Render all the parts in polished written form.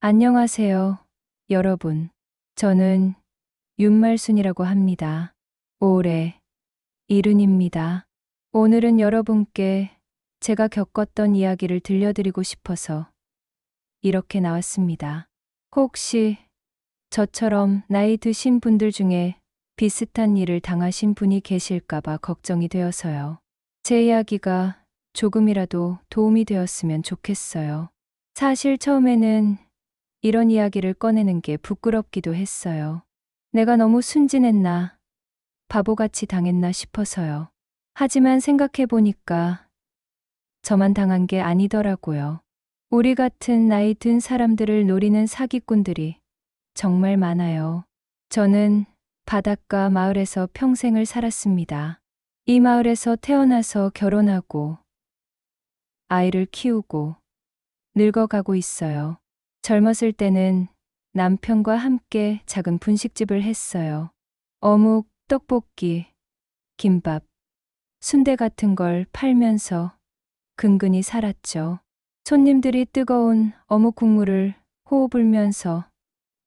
안녕하세요, 여러분. 저는 윤말순이라고 합니다. 올해 70입니다. 오늘은 여러분께 제가 겪었던 이야기를 들려드리고 싶어서 이렇게 나왔습니다. 혹시 저처럼 나이 드신 분들 중에 비슷한 일을 당하신 분이 계실까봐 걱정이 되어서요. 제 이야기가 조금이라도 도움이 되었으면 좋겠어요. 사실 처음에는 이런 이야기를 꺼내는 게 부끄럽기도 했어요. 내가 너무 순진했나, 바보같이 당했나 싶어서요. 하지만 생각해보니까 저만 당한 게 아니더라고요. 우리 같은 나이 든 사람들을 노리는 사기꾼들이 정말 많아요. 저는 바닷가 마을에서 평생을 살았습니다. 이 마을에서 태어나서 결혼하고 아이를 키우고 늙어가고 있어요. 젊었을 때는 남편과 함께 작은 분식집을 했어요. 어묵, 떡볶이, 김밥, 순대 같은 걸 팔면서 근근히 살았죠. 손님들이 뜨거운 어묵 국물을 호호 불면서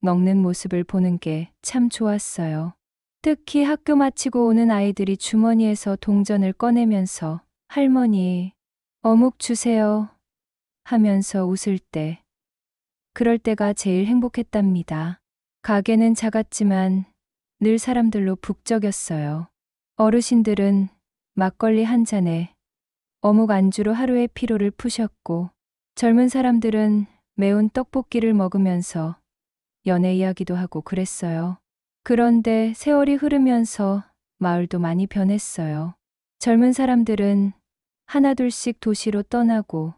먹는 모습을 보는 게 참 좋았어요. 특히 학교 마치고 오는 아이들이 주머니에서 동전을 꺼내면서 할머니, 어묵 주세요 하면서 웃을 때, 그럴 때가 제일 행복했답니다. 가게는 작았지만 늘 사람들로 북적였어요. 어르신들은 막걸리 한 잔에 어묵 안주로 하루의 피로를 푸셨고, 젊은 사람들은 매운 떡볶이를 먹으면서 연애 이야기도 하고 그랬어요. 그런데 세월이 흐르면서 마을도 많이 변했어요. 젊은 사람들은 하나둘씩 도시로 떠나고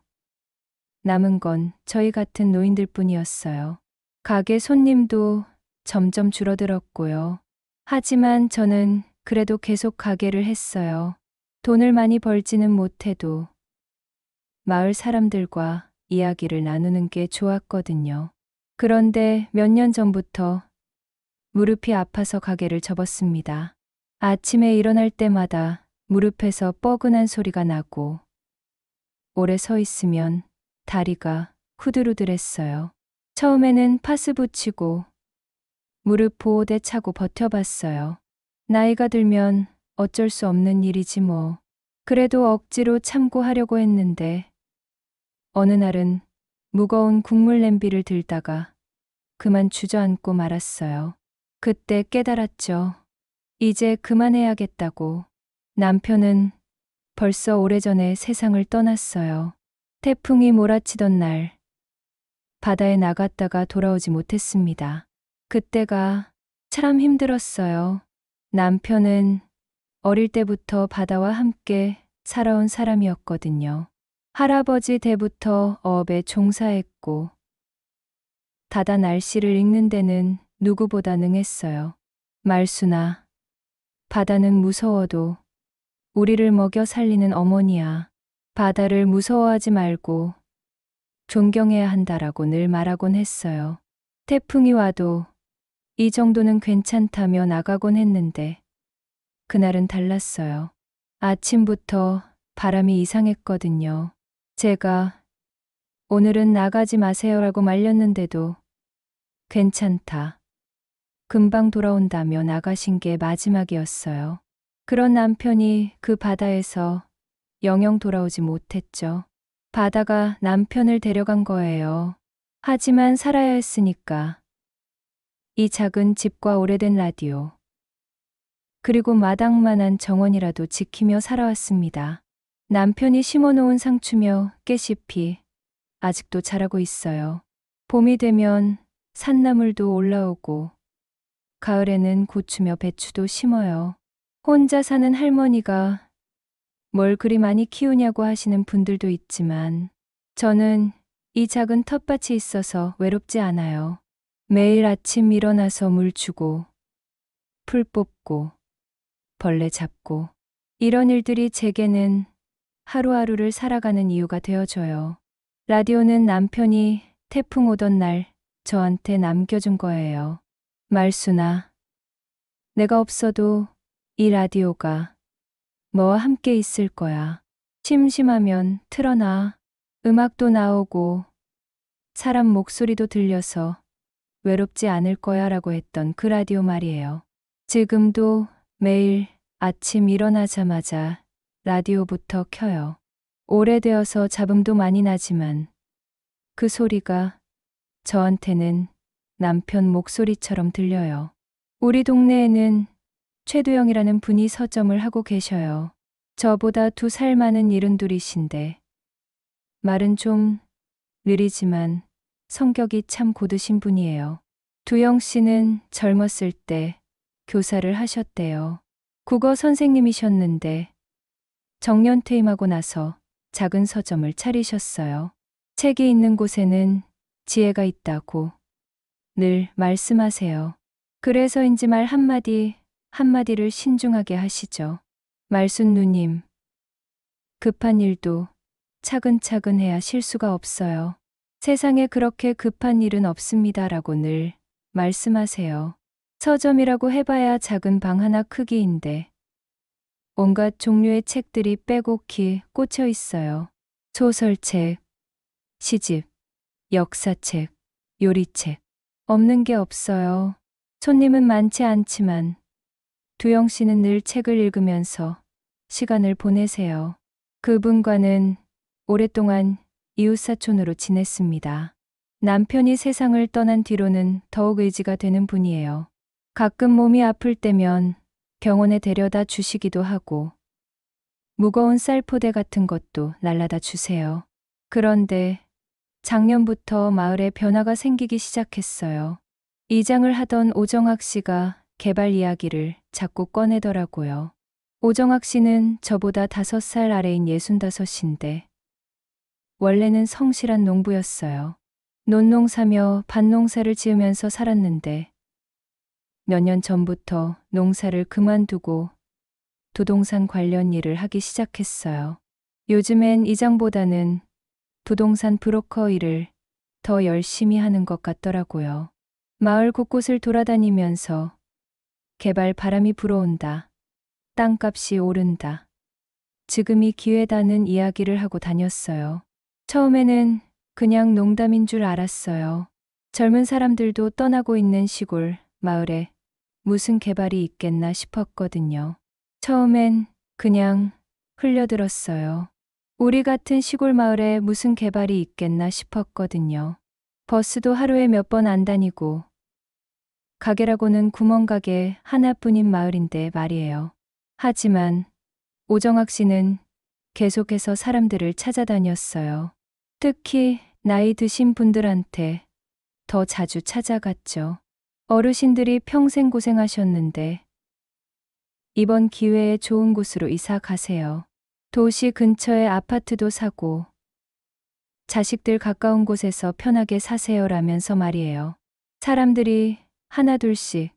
남은 건 저희 같은 노인들 뿐이었어요. 가게 손님도 점점 줄어들었고요. 하지만 저는 그래도 계속 가게를 했어요. 돈을 많이 벌지는 못해도 마을 사람들과 이야기를 나누는 게 좋았거든요. 그런데 몇 년 전부터 무릎이 아파서 가게를 접었습니다. 아침에 일어날 때마다 무릎에서 뻐근한 소리가 나고, 오래 서 있으면 다리가 후들후들했어요. 처음에는 파스 붙이고 무릎 보호대 차고 버텨봤어요. 나이가 들면 어쩔 수 없는 일이지 뭐. 그래도 억지로 참고 하려고 했는데, 어느 날은 무거운 국물 냄비를 들다가 그만 주저앉고 말았어요. 그때 깨달았죠. 이제 그만해야겠다고. 남편은 벌써 오래전에 세상을 떠났어요. 태풍이 몰아치던 날, 바다에 나갔다가 돌아오지 못했습니다. 그때가 참 힘들었어요. 남편은 어릴 때부터 바다와 함께 살아온 사람이었거든요. 할아버지 때부터 어업에 종사했고, 바다 날씨를 읽는 데는 누구보다 능했어요. 말수나, 바다는 무서워도 우리를 먹여 살리는 어머니야. 바다를 무서워하지 말고 존경해야 한다라고 늘 말하곤 했어요. 태풍이 와도 이 정도는 괜찮다며 나가곤 했는데, 그날은 달랐어요. 아침부터 바람이 이상했거든요. 제가 오늘은 나가지 마세요라고 말렸는데도 괜찮다, 금방 돌아온다며 나가신 게 마지막이었어요. 그런 남편이 그 바다에서 영영 돌아오지 못했죠. 바다가 남편을 데려간 거예요. 하지만 살아야 했으니까 이 작은 집과 오래된 라디오, 그리고 마당만한 정원이라도 지키며 살아왔습니다. 남편이 심어놓은 상추며 깨잎이 아직도 자라고 있어요. 봄이 되면 산나물도 올라오고, 가을에는 고추며 배추도 심어요. 혼자 사는 할머니가 뭘 그리 많이 키우냐고 하시는 분들도 있지만, 저는 이 작은 텃밭이 있어서 외롭지 않아요. 매일 아침 일어나서 물 주고, 풀 뽑고, 벌레 잡고, 이런 일들이 제게는 하루하루를 살아가는 이유가 되어줘요. 라디오는 남편이 태풍 오던 날 저한테 남겨준 거예요. 말수나, 내가 없어도 이 라디오가 너와 함께 있을 거야. 심심하면 틀어놔. 음악도 나오고 사람 목소리도 들려서 외롭지 않을 거야 라고 했던 그 라디오 말이에요. 지금도 매일 아침 일어나자마자 라디오부터 켜요. 오래되어서 잡음도 많이 나지만 그 소리가 저한테는 남편 목소리처럼 들려요. 우리 동네에는 최두영이라는 분이 서점을 하고 계셔요. 저보다 2살 많은 72이신데 말은 좀 느리지만 성격이 참 고드신 분이에요. 두영 씨는 젊었을 때 교사를 하셨대요. 국어 선생님이셨는데 정년 퇴임하고 나서 작은 서점을 차리셨어요. 책이 있는 곳에는 지혜가 있다고 늘 말씀하세요. 그래서인지 말 한마디 한마디를 신중하게 하시죠. 말순 누님, 급한 일도 차근차근 해야 실수가 없어요. 세상에 그렇게 급한 일은 없습니다 라고 늘 말씀하세요. 서점이라고 해봐야 작은 방 하나 크기인데 온갖 종류의 책들이 빼곡히 꽂혀 있어요. 소설책, 시집, 역사책, 요리책. 없는 게 없어요. 손님은 많지 않지만 두영 씨는 늘 책을 읽으면서 시간을 보내세요. 그분과는 오랫동안 이웃사촌으로 지냈습니다. 남편이 세상을 떠난 뒤로는 더욱 의지가 되는 분이에요. 가끔 몸이 아플 때면 병원에 데려다 주시기도 하고 무거운 쌀포대 같은 것도 날라다 주세요. 그런데 작년부터 마을에 변화가 생기기 시작했어요. 이장을 하던 오정학 씨가 개발 이야기를 자꾸 꺼내더라고요. 오정학 씨는 저보다 5살 아래인 65인데 원래는 성실한 농부였어요. 논농사며 밭농사를 지으면서 살았는데 몇 년 전부터 농사를 그만두고 부동산 관련 일을 하기 시작했어요. 요즘엔 이장보다는 부동산 브로커 일을 더 열심히 하는 것 같더라고요. 마을 곳곳을 돌아다니면서 개발 바람이 불어온다. 땅값이 오른다. 지금이 기회다는 이야기를 하고 다녔어요. 처음에는 그냥 농담인 줄 알았어요. 젊은 사람들도 떠나고 있는 시골 마을에 무슨 개발이 있겠나 싶었거든요. 처음엔 그냥 흘려들었어요. 우리 같은 시골 마을에 무슨 개발이 있겠나 싶었거든요. 버스도 하루에 몇 번 안 다니고 가게라고는 구멍가게 하나뿐인 마을인데 말이에요. 하지만 오정학 씨는 계속해서 사람들을 찾아다녔어요. 특히 나이 드신 분들한테 더 자주 찾아갔죠. 어르신들이 평생 고생하셨는데 이번 기회에 좋은 곳으로 이사 가세요. 도시 근처에 아파트도 사고 자식들 가까운 곳에서 편하게 사세요라면서 말이에요. 사람들이 하나둘씩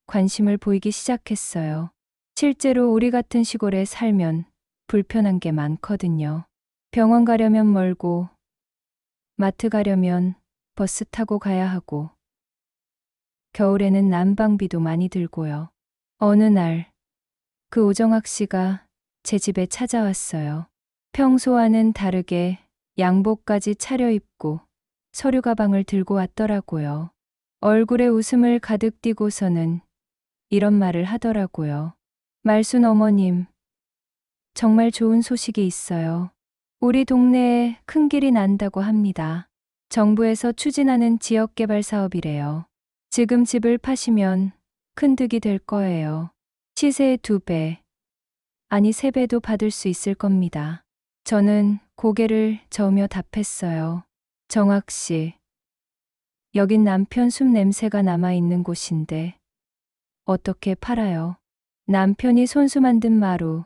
관심을 보이기 시작했어요. 실제로 우리 같은 시골에 살면 불편한 게 많거든요. 병원 가려면 멀고 마트 가려면 버스 타고 가야 하고 겨울에는 난방비도 많이 들고요. 어느 날 그 오정학 씨가 제 집에 찾아왔어요. 평소와는 다르게 양복까지 차려입고 서류 가방을 들고 왔더라고요. 얼굴에 웃음을 가득 띠고서는 이런 말을 하더라고요. 말순 어머님, 정말 좋은 소식이 있어요. 우리 동네에 큰 길이 난다고 합니다. 정부에서 추진하는 지역개발 사업이래요. 지금 집을 파시면 큰 득이 될 거예요. 시세의 2배, 아니 3배도 받을 수 있을 겁니다. 저는 고개를 저으며 답했어요. 정학 씨, 여긴 남편 숨 냄새가 남아있는 곳인데 어떻게 팔아요? 남편이 손수 만든 마루,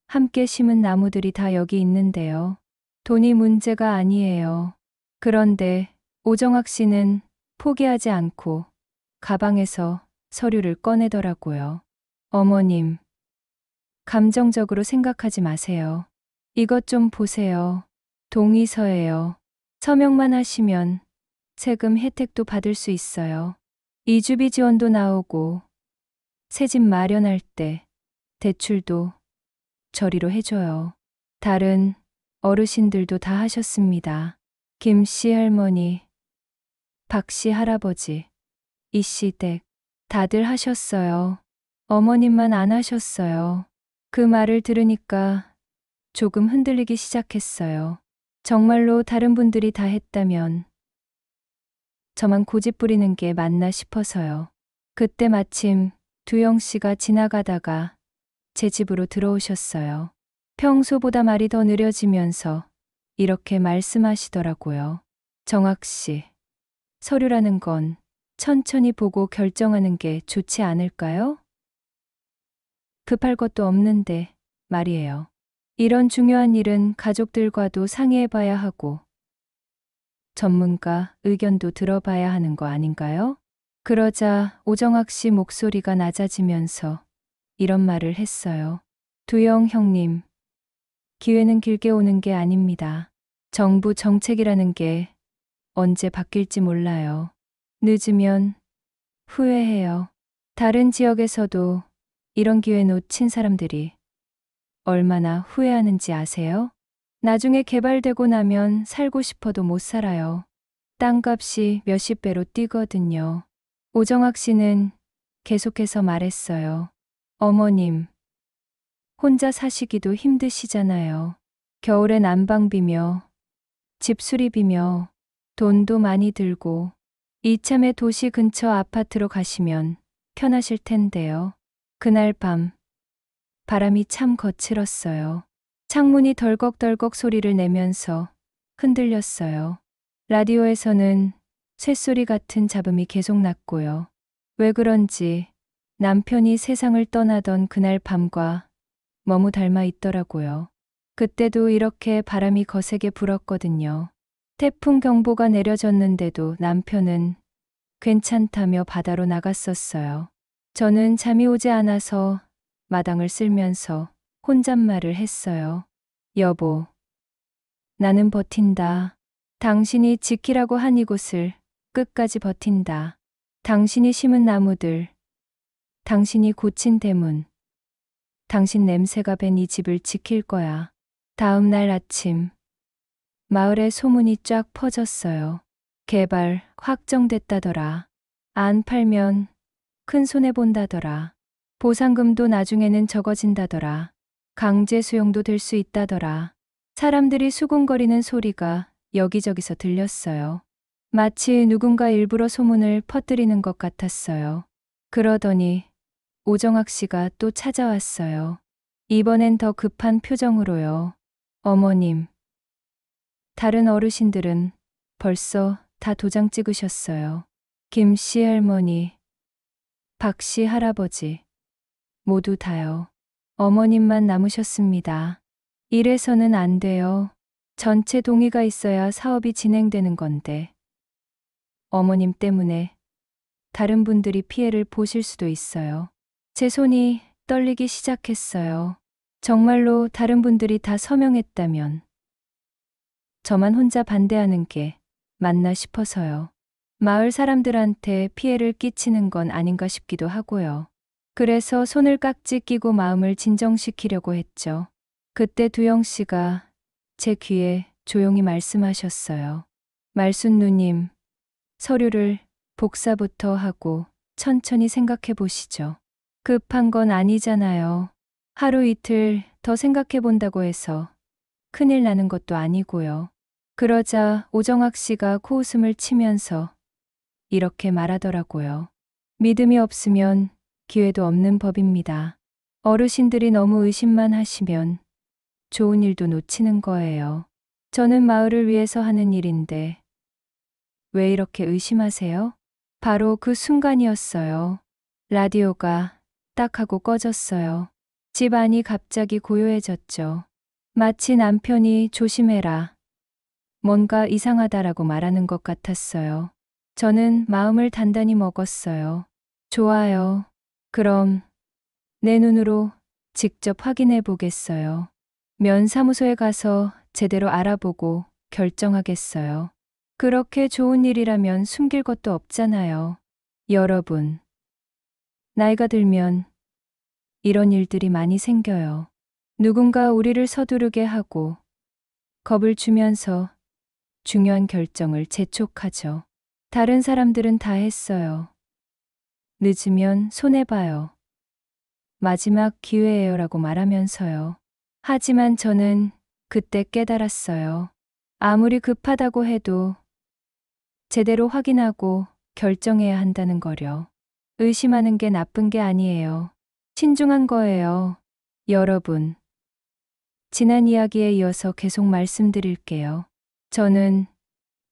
함께 심은 나무들이 다 여기 있는데요. 돈이 문제가 아니에요. 그런데 오정학 씨는 포기하지 않고 가방에서 서류를 꺼내더라고요. 어머님, 감정적으로 생각하지 마세요. 이것 좀 보세요. 동의서예요. 서명만 하시면 세금 혜택도 받을 수 있어요. 이주비 지원도 나오고 새집 마련할 때 대출도 저리로 해줘요. 다른 어르신들도 다 하셨습니다. 김씨 할머니, 박씨 할아버지, 이씨 댁, 다들 하셨어요. 어머님만 안 하셨어요. 그 말을 들으니까 조금 흔들리기 시작했어요. 정말로 다른 분들이 다 했다면 저만 고집 부리는 게 맞나 싶어서요. 그때 마침 두영 씨가 지나가다가 제 집으로 들어오셨어요. 평소보다 말이 더 느려지면서 이렇게 말씀하시더라고요. 정학 씨, 서류라는 건 천천히 보고 결정하는 게 좋지 않을까요? 급할 것도 없는데 말이에요. 이런 중요한 일은 가족들과도 상의해봐야 하고 전문가 의견도 들어봐야 하는 거 아닌가요? 그러자 오정학 씨 목소리가 낮아지면서 이런 말을 했어요. 두영 형님, 기회는 길게 오는 게 아닙니다. 정부 정책이라는 게 언제 바뀔지 몰라요. 늦으면 후회해요. 다른 지역에서도 이런 기회 놓친 사람들이 얼마나 후회하는지 아세요? 나중에 개발되고 나면 살고 싶어도 못 살아요. 땅값이 몇십 배로 뛰거든요. 오정학 씨는 계속해서 말했어요. 어머님, 혼자 사시기도 힘드시잖아요. 겨울에 난방비며 집 수리비며 돈도 많이 들고 이참에 도시 근처 아파트로 가시면 편하실 텐데요. 그날 밤 바람이 참 거칠었어요. 창문이 덜컥덜컥 소리를 내면서 흔들렸어요. 라디오에서는 쇳소리 같은 잡음이 계속 났고요. 왜 그런지 남편이 세상을 떠나던 그날 밤과 너무 닮아 있더라고요. 그때도 이렇게 바람이 거세게 불었거든요. 태풍 경보가 내려졌는데도 남편은 괜찮다며 바다로 나갔었어요. 저는 잠이 오지 않아서 마당을 쓸면서 혼잣말을 했어요. 여보, 나는 버틴다. 당신이 지키라고 한 이곳을 끝까지 버틴다. 당신이 심은 나무들, 당신이 고친 대문, 당신 냄새가 밴 이 집을 지킬 거야. 다음 날 아침, 마을에 소문이 쫙 퍼졌어요. 개발 확정됐다더라. 안 팔면 큰 손해 본다더라. 보상금도 나중에는 적어진다더라. 강제 수용도 될 수 있다더라. 사람들이 수군거리는 소리가 여기저기서 들렸어요. 마치 누군가 일부러 소문을 퍼뜨리는 것 같았어요. 그러더니 오정학 씨가 또 찾아왔어요. 이번엔 더 급한 표정으로요. 어머님, 다른 어르신들은 벌써 다 도장 찍으셨어요. 김씨 할머니, 박씨 할아버지, 모두 다요. 어머님만 남으셨습니다. 이래서는 안 돼요. 전체 동의가 있어야 사업이 진행되는 건데. 어머님 때문에 다른 분들이 피해를 보실 수도 있어요. 제 손이 떨리기 시작했어요. 정말로 다른 분들이 다 서명했다면 저만 혼자 반대하는 게 맞나 싶어서요. 마을 사람들한테 피해를 끼치는 건 아닌가 싶기도 하고요. 그래서 손을 깍지 끼고 마음을 진정시키려고 했죠. 그때 두영 씨가 제 귀에 조용히 말씀하셨어요. 말순 누님, 서류를 복사부터 하고 천천히 생각해 보시죠. 급한 건 아니잖아요. 하루 이틀 더 생각해 본다고 해서 큰일 나는 것도 아니고요. 그러자 오정학 씨가 코웃음을 치면서 이렇게 말하더라고요. 믿음이 없으면 기회도 없는 법입니다. 어르신들이 너무 의심만 하시면 좋은 일도 놓치는 거예요. 저는 마을을 위해서 하는 일인데 왜 이렇게 의심하세요? 바로 그 순간이었어요. 라디오가 딱 하고 꺼졌어요. 집 안이 갑자기 고요해졌죠. 마치 남편이 조심해라. 뭔가 이상하다라고 말하는 것 같았어요. 저는 마음을 단단히 먹었어요. 좋아요. 그럼 내 눈으로 직접 확인해 보겠어요. 면사무소에 가서 제대로 알아보고 결정하겠어요. 그렇게 좋은 일이라면 숨길 것도 없잖아요. 여러분, 나이가 들면 이런 일들이 많이 생겨요. 누군가 우리를 서두르게 하고 겁을 주면서 중요한 결정을 재촉하죠. 다른 사람들은 다 했어요. 늦으면 손해봐요. 마지막 기회예요라고 말하면서요. 하지만 저는 그때 깨달았어요. 아무리 급하다고 해도 제대로 확인하고 결정해야 한다는 거려. 의심하는 게 나쁜 게 아니에요. 신중한 거예요. 여러분, 지난 이야기에 이어서 계속 말씀드릴게요. 저는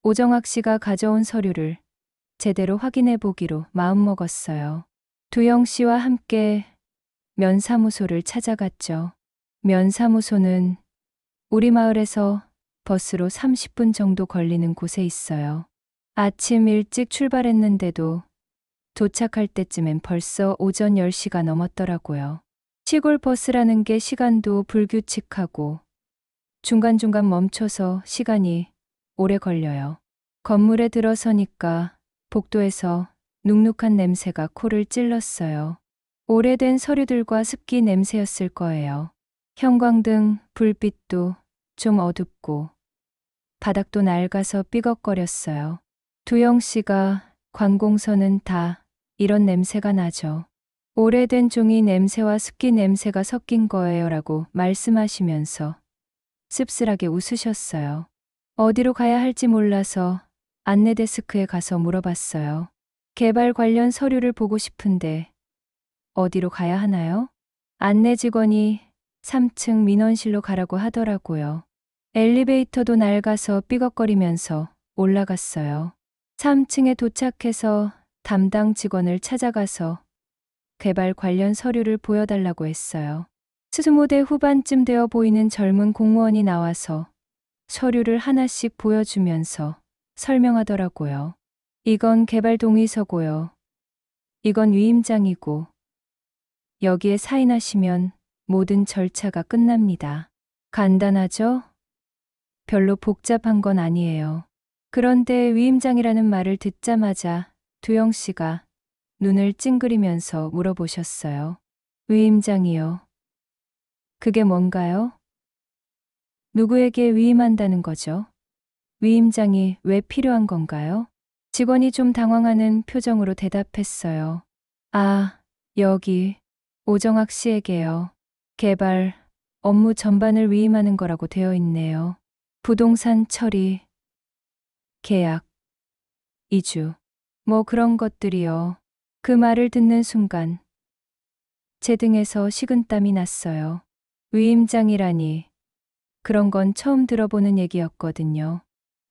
오정학 씨가 가져온 서류를 제대로 확인해 보기로 마음먹었어요. 두영 씨와 함께 면사무소를 찾아갔죠. 면사무소는 우리 마을에서 버스로 30분 정도 걸리는 곳에 있어요. 아침 일찍 출발했는데도 도착할 때쯤엔 벌써 오전 10시가 넘었더라고요. 시골 버스라는 게 시간도 불규칙하고 중간중간 멈춰서 시간이 오래 걸려요. 건물에 들어서니까 복도에서 눅눅한 냄새가 코를 찔렀어요. 오래된 서류들과 습기 냄새였을 거예요. 형광등, 불빛도 좀 어둡고 바닥도 낡아서 삐걱거렸어요. 두영 씨가 관공서는 다 이런 냄새가 나죠. 오래된 종이 냄새와 습기 냄새가 섞인 거예요라고 말씀하시면서 씁쓸하게 웃으셨어요. 어디로 가야 할지 몰라서 안내 데스크에 가서 물어봤어요. 개발 관련 서류를 보고 싶은데 어디로 가야 하나요? 안내 직원이 3층 민원실로 가라고 하더라고요. 엘리베이터도 낡아서 삐걱거리면서 올라갔어요. 3층에 도착해서 담당 직원을 찾아가서 개발 관련 서류를 보여달라고 했어요. 20대 후반쯤 되어 보이는 젊은 공무원이 나와서 서류를 하나씩 보여주면서 설명하더라고요. 이건 개발 동의서고요. 이건 위임장이고 여기에 사인하시면 모든 절차가 끝납니다. 간단하죠? 별로 복잡한 건 아니에요. 그런데 위임장이라는 말을 듣자마자 두영 씨가 눈을 찡그리면서 물어보셨어요. 위임장이요. 그게 뭔가요? 누구에게 위임한다는 거죠? 위임장이 왜 필요한 건가요? 직원이 좀 당황하는 표정으로 대답했어요. 아, 여기 오정학 씨에게요. 개발, 업무 전반을 위임하는 거라고 되어 있네요. 부동산 처리, 계약, 이주, 뭐 그런 것들이요. 그 말을 듣는 순간 제 등에서 식은땀이 났어요. 위임장이라니 그런 건 처음 들어보는 얘기였거든요.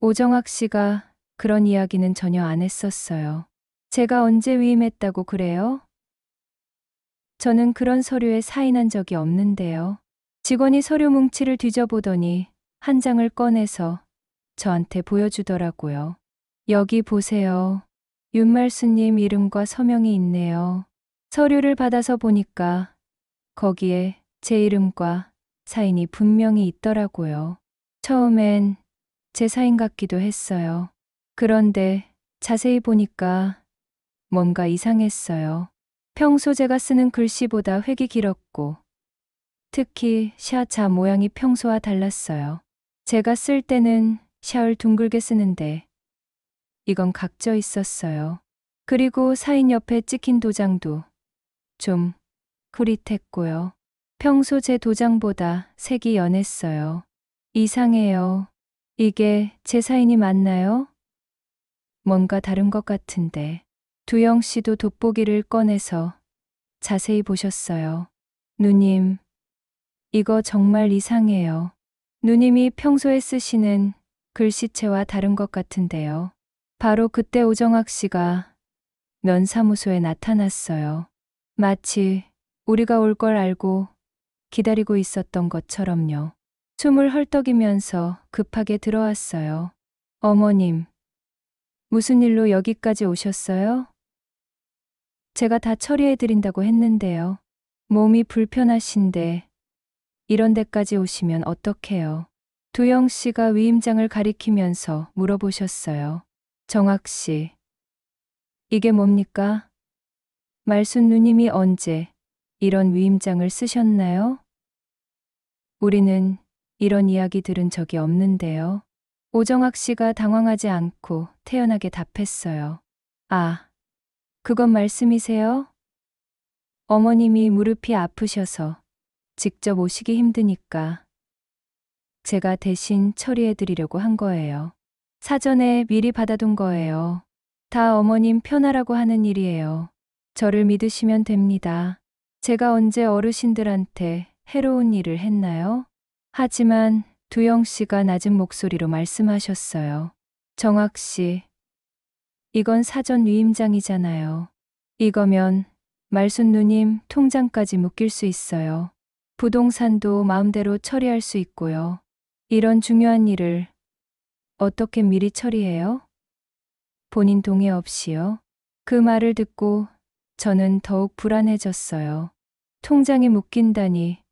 오정학 씨가 그런 이야기는 전혀 안 했었어요. 제가 언제 위임했다고 그래요? 저는 그런 서류에 사인한 적이 없는데요. 직원이 서류 뭉치를 뒤져보더니 한 장을 꺼내서 저한테 보여주더라고요. 여기 보세요. 윤말수님 이름과 서명이 있네요. 서류를 받아서 보니까 거기에 제 이름과 사인이 분명히 있더라고요. 처음엔 제 사인 같기도 했어요. 그런데 자세히 보니까 뭔가 이상했어요. 평소 제가 쓰는 글씨보다 획이 길었고 특히 샤자 모양이 평소와 달랐어요. 제가 쓸 때는 샤을 둥글게 쓰는데 이건 각져 있었어요. 그리고 사인 옆에 찍힌 도장도 좀 흐릿했고요. 평소 제 도장보다 색이 연했어요. 이상해요. 이게 제 사인이 맞나요? 뭔가 다른 것 같은데. 두영 씨도 돋보기를 꺼내서 자세히 보셨어요. 누님, 이거 정말 이상해요. 누님이 평소에 쓰시는 글씨체와 다른 것 같은데요. 바로 그때 오정학 씨가 면사무소에 나타났어요. 마치 우리가 올 걸 알고 기다리고 있었던 것처럼요. 숨을 헐떡이면서 급하게 들어왔어요. 어머님, 무슨 일로 여기까지 오셨어요? 제가 다 처리해드린다고 했는데요. 몸이 불편하신데 이런 데까지 오시면 어떡해요? 두영 씨가 위임장을 가리키면서 물어보셨어요. 정학 씨, 이게 뭡니까? 말순 누님이 언제 이런 위임장을 쓰셨나요? 우리는 이런 이야기 들은 적이 없는데요. 오정학 씨가 당황하지 않고 태연하게 답했어요. 아, 그건 말씀이세요? 어머님이 무릎이 아프셔서 직접 오시기 힘드니까 제가 대신 처리해 드리려고 한 거예요. 사전에 미리 받아둔 거예요. 다 어머님 편하라고 하는 일이에요. 저를 믿으시면 됩니다. 제가 언제 어르신들한테 해로운 일을 했나요? 하지만 두영 씨가 낮은 목소리로 말씀하셨어요. 정학 씨, 이건 사전 위임장이잖아요. 이거면 말순 누님 통장까지 묶일 수 있어요. 부동산도 마음대로 처리할 수 있고요. 이런 중요한 일을 어떻게 미리 처리해요? 본인 동의 없이요? 그 말을 듣고 저는 더욱 불안해졌어요. 통장이 묶인다니,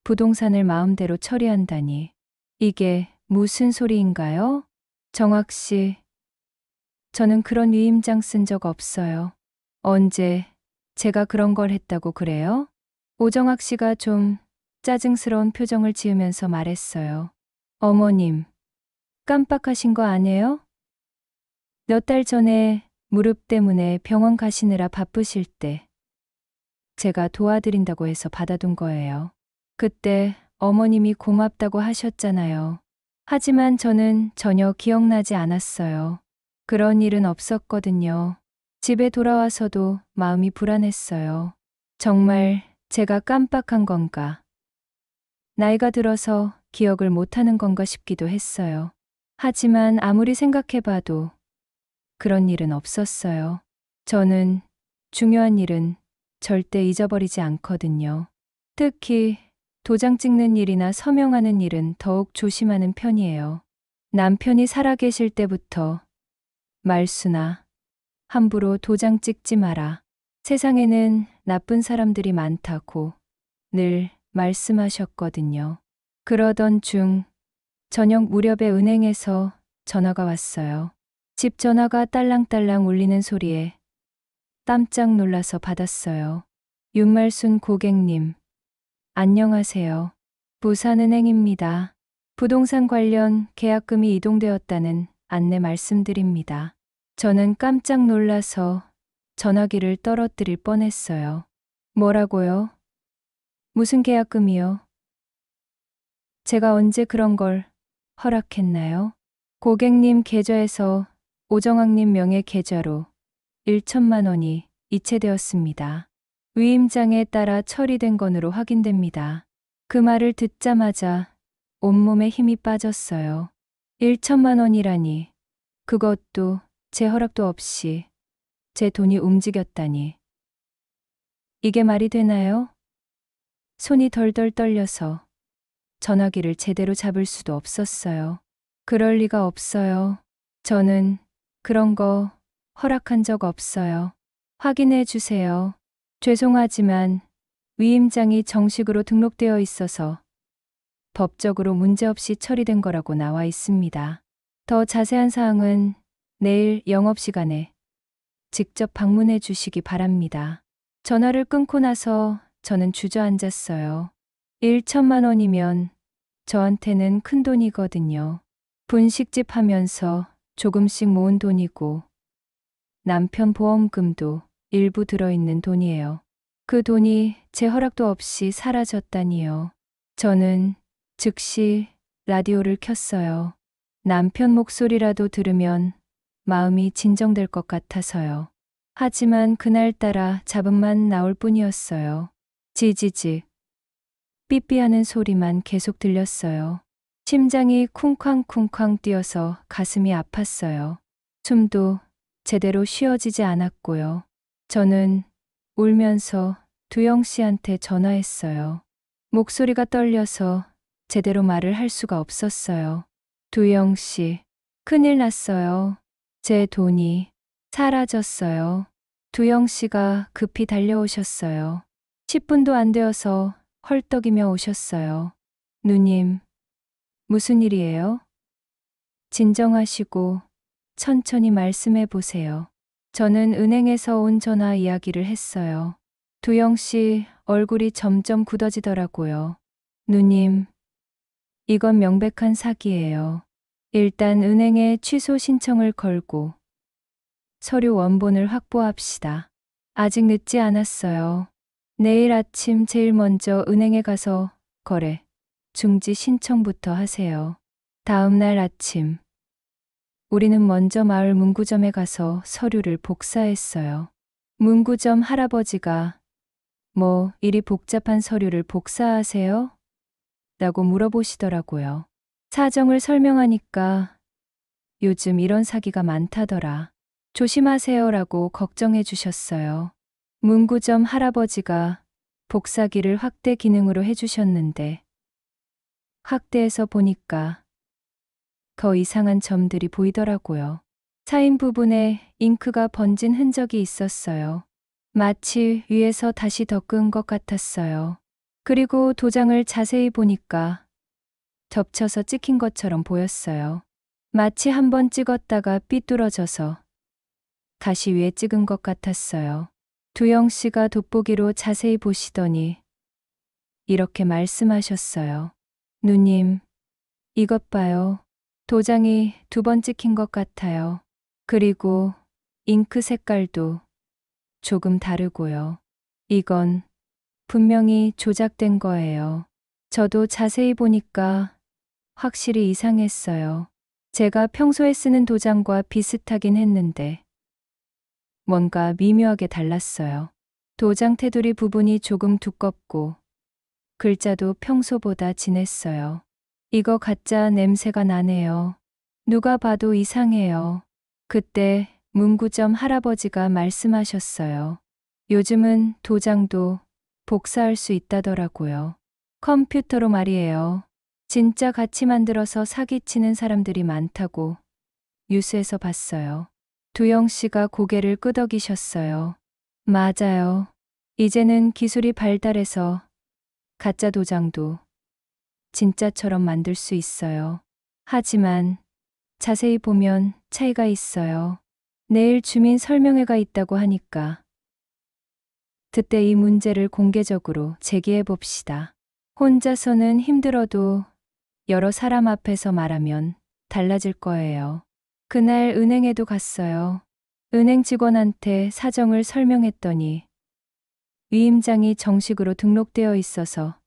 부동산을 마음대로 처리한다니. 이게 무슨 소리인가요? 정학 씨, 저는 그런 위임장 쓴 적 없어요. 언제 제가 그런 걸 했다고 그래요? 오정학 씨가 좀 짜증스러운 표정을 지으면서 말했어요. 어머님, 깜빡하신 거 아니에요? 몇 달 전에 무릎 때문에 병원 가시느라 바쁘실 때 제가 도와드린다고 해서 받아둔 거예요. 그때 어머님이 고맙다고 하셨잖아요. 하지만 저는 전혀 기억나지 않았어요. 그런 일은 없었거든요. 집에 돌아와서도 마음이 불안했어요. 정말 제가 깜빡한 건가? 나이가 들어서 기억을 못하는 건가 싶기도 했어요. 하지만 아무리 생각해봐도 그런 일은 없었어요. 저는 중요한 일은 절대 잊어버리지 않거든요. 특히 도장 찍는 일이나 서명하는 일은 더욱 조심하는 편이에요. 남편이 살아계실 때부터 말수나 함부로 도장 찍지 마라. 세상에는 나쁜 사람들이 많다고 늘 말씀하셨거든요. 그러던 중 저녁 무렵에 은행에서 전화가 왔어요. 집 전화가 딸랑딸랑 울리는 소리에 깜짝 놀라서 받았어요. 윤말순 고객님, 안녕하세요. 부산은행입니다. 부동산 관련 계약금이 이동되었다는 안내 말씀드립니다. 저는 깜짝 놀라서 전화기를 떨어뜨릴 뻔했어요. 뭐라고요? 무슨 계약금이요? 제가 언제 그런 걸 허락했나요? 고객님 계좌에서 오정학님 명의 계좌로 1천만 원이 이체되었습니다. 위임장에 따라 처리된 건으로 확인됩니다. 그 말을 듣자마자 온몸에 힘이 빠졌어요. 1천만 원이라니, 그것도 제 허락도 없이 제 돈이 움직였다니. 이게 말이 되나요? 손이 덜덜 떨려서 전화기를 제대로 잡을 수도 없었어요. 그럴 리가 없어요. 저는 그런 거 허락한 적 없어요. 확인해 주세요. 죄송하지만 위임장이 정식으로 등록되어 있어서 법적으로 문제없이 처리된 거라고 나와 있습니다. 더 자세한 사항은 내일 영업시간에 직접 방문해 주시기 바랍니다. 전화를 끊고 나서 저는 주저앉았어요. 1천만 원이면 저한테는 큰 돈이거든요. 분식집 하면서 조금씩 모은 돈이고 남편 보험금도 일부 들어있는 돈이에요. 그 돈이 제 허락도 없이 사라졌다니요. 저는 즉시 라디오를 켰어요. 남편 목소리라도 들으면 마음이 진정될 것 같아서요. 하지만 그날따라 잡음만 나올 뿐이었어요. 지지직, 삐삐하는 소리만 계속 들렸어요. 심장이 쿵쾅쿵쾅 뛰어서 가슴이 아팠어요. 숨도 제대로 쉬어지지 않았고요. 저는 울면서 두영 씨한테 전화했어요. 목소리가 떨려서 제대로 말을 할 수가 없었어요. 두영 씨, 큰일 났어요. 제 돈이 사라졌어요. 두영 씨가 급히 달려오셨어요. 10분도 안 되어서 헐떡이며 오셨어요. 누님, 무슨 일이에요? 진정하시고 천천히 말씀해 보세요. 저는 은행에서 온 전화 이야기를 했어요. 두영 씨 얼굴이 점점 굳어지더라고요. 누님, 이건 명백한 사기예요. 일단 은행에 취소 신청을 걸고 서류 원본을 확보합시다. 아직 늦지 않았어요. 내일 아침 제일 먼저 은행에 가서 거래, 중지 신청부터 하세요. 다음 날 아침, 우리는 먼저 마을 문구점에 가서 서류를 복사했어요. 문구점 할아버지가 뭐 이리 복잡한 서류를 복사하세요? 라고 물어보시더라고요. 사정을 설명하니까 요즘 이런 사기가 많다더라. 조심하세요라고 걱정해 주셨어요. 문구점 할아버지가 복사기를 확대 기능으로 해주셨는데 확대해서 보니까 더 이상한 점들이 보이더라고요. 사인 부분에 잉크가 번진 흔적이 있었어요. 마치 위에서 다시 덮은 것 같았어요. 그리고 도장을 자세히 보니까 겹쳐서 찍힌 것처럼 보였어요. 마치 한번 찍었다가 삐뚤어져서 다시 위에 찍은 것 같았어요. 두영 씨가 돋보기로 자세히 보시더니 이렇게 말씀하셨어요. 누님, 이것 봐요. 도장이 2번 찍힌 것 같아요. 그리고 잉크 색깔도 조금 다르고요. 이건 분명히 조작된 거예요. 저도 자세히 보니까 확실히 이상했어요. 제가 평소에 쓰는 도장과 비슷하긴 했는데 뭔가 미묘하게 달랐어요. 도장 테두리 부분이 조금 두껍고 글자도 평소보다 진했어요. 이거 가짜 냄새가 나네요. 누가 봐도 이상해요. 그때 문구점 할아버지가 말씀하셨어요. 요즘은 도장도 복사할 수 있다더라고요. 컴퓨터로 말이에요. 진짜 같이 만들어서 사기치는 사람들이 많다고 뉴스에서 봤어요. 두영 씨가 고개를 끄덕이셨어요. 맞아요. 이제는 기술이 발달해서 가짜 도장도 진짜처럼 만들 수 있어요. 하지만 자세히 보면 차이가 있어요. 내일 주민 설명회가 있다고 하니까 그때 이 문제를 공개적으로 제기해 봅시다. 혼자서는 힘들어도 여러 사람 앞에서 말하면 달라질 거예요. 그날 은행에도 갔어요. 은행 직원한테 사정을 설명했더니 위임장이 정식으로 등록되어 있어서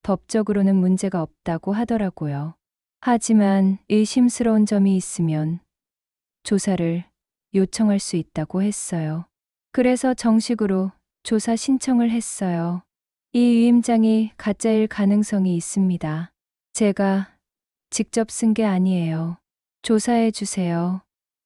법적으로는 문제가 없다고 하더라고요. 하지만 의심스러운 점이 있으면 조사를 요청할 수 있다고 했어요. 그래서 정식으로 조사 신청을 했어요. 이 위임장이 가짜일 가능성이 있습니다. 제가 직접 쓴 게 아니에요. 조사해 주세요.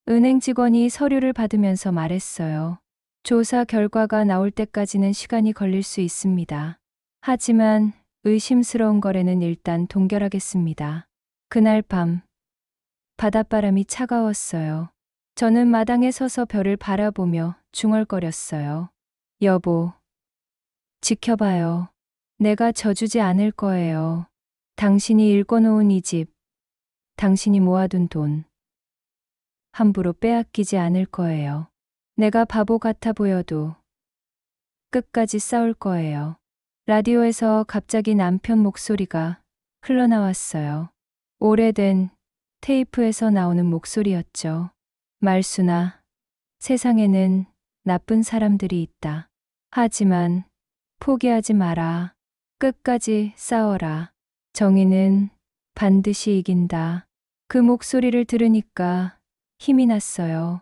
은행 직원이 서류를 받으면서 말했어요. 조사 결과가 나올 때까지는 시간이 걸릴 수 있습니다. 하지만 의심스러운 거래는 일단 동결하겠습니다. 그날 밤 바닷바람이 차가웠어요. 저는 마당에 서서 별을 바라보며 중얼거렸어요. 여보, 지켜봐요. 내가 져주지 않을 거예요. 당신이 읽어놓은 이 집, 당신이 모아둔 돈, 함부로 빼앗기지 않을 거예요. 내가 바보 같아 보여도 끝까지 싸울 거예요. 라디오에서 갑자기 남편 목소리가 흘러나왔어요. 오래된 테이프에서 나오는 목소리였죠. 말순아, 세상에는 나쁜 사람들이 있다. 하지만 포기하지 마라. 끝까지 싸워라. 정의는 반드시 이긴다. 그 목소리를 들으니까 힘이 났어요.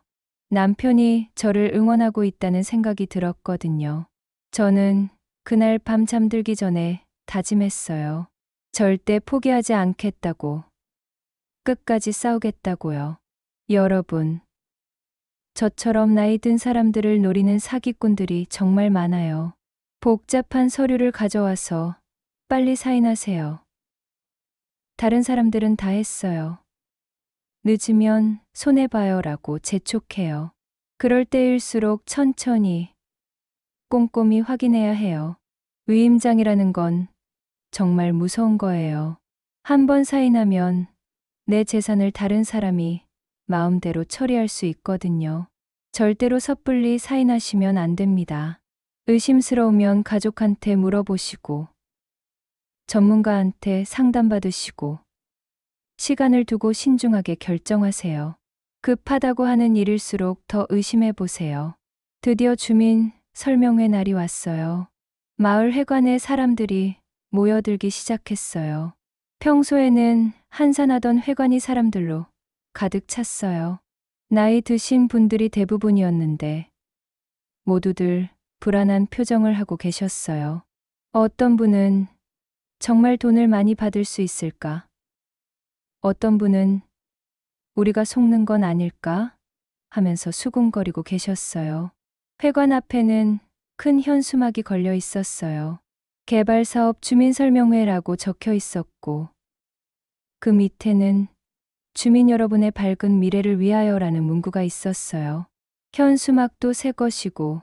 남편이 저를 응원하고 있다는 생각이 들었거든요. 저는 그날 밤 잠들기 전에 다짐했어요. 절대 포기하지 않겠다고. 끝까지 싸우겠다고요. 여러분, 저처럼 나이 든 사람들을 노리는 사기꾼들이 정말 많아요. 복잡한 서류를 가져와서 빨리 사인하세요. 다른 사람들은 다 했어요. 늦으면 손해봐요라고 재촉해요. 그럴 때일수록 천천히, 꼼꼼히 확인해야 해요. 위임장이라는 건 정말 무서운 거예요. 한 번 사인하면 내 재산을 다른 사람이 마음대로 처리할 수 있거든요. 절대로 섣불리 사인하시면 안 됩니다. 의심스러우면 가족한테 물어보시고, 전문가한테 상담받으시고, 시간을 두고 신중하게 결정하세요. 급하다고 하는 일일수록 더 의심해 보세요. 드디어 주민 설명회 날이 왔어요. 마을 회관에 사람들이 모여들기 시작했어요. 평소에는 한산하던 회관이 사람들로 가득 찼어요. 나이 드신 분들이 대부분이었는데 모두들 불안한 표정을 하고 계셨어요. 어떤 분은 정말 돈을 많이 받을 수 있을까? 어떤 분은 우리가 속는 건 아닐까? 하면서 수군거리고 계셨어요. 회관 앞에는 큰 현수막이 걸려 있었어요. 개발사업 주민설명회라고 적혀 있었고, 그 밑에는 주민 여러분의 밝은 미래를 위하여라는 문구가 있었어요. 현수막도 새 것이고,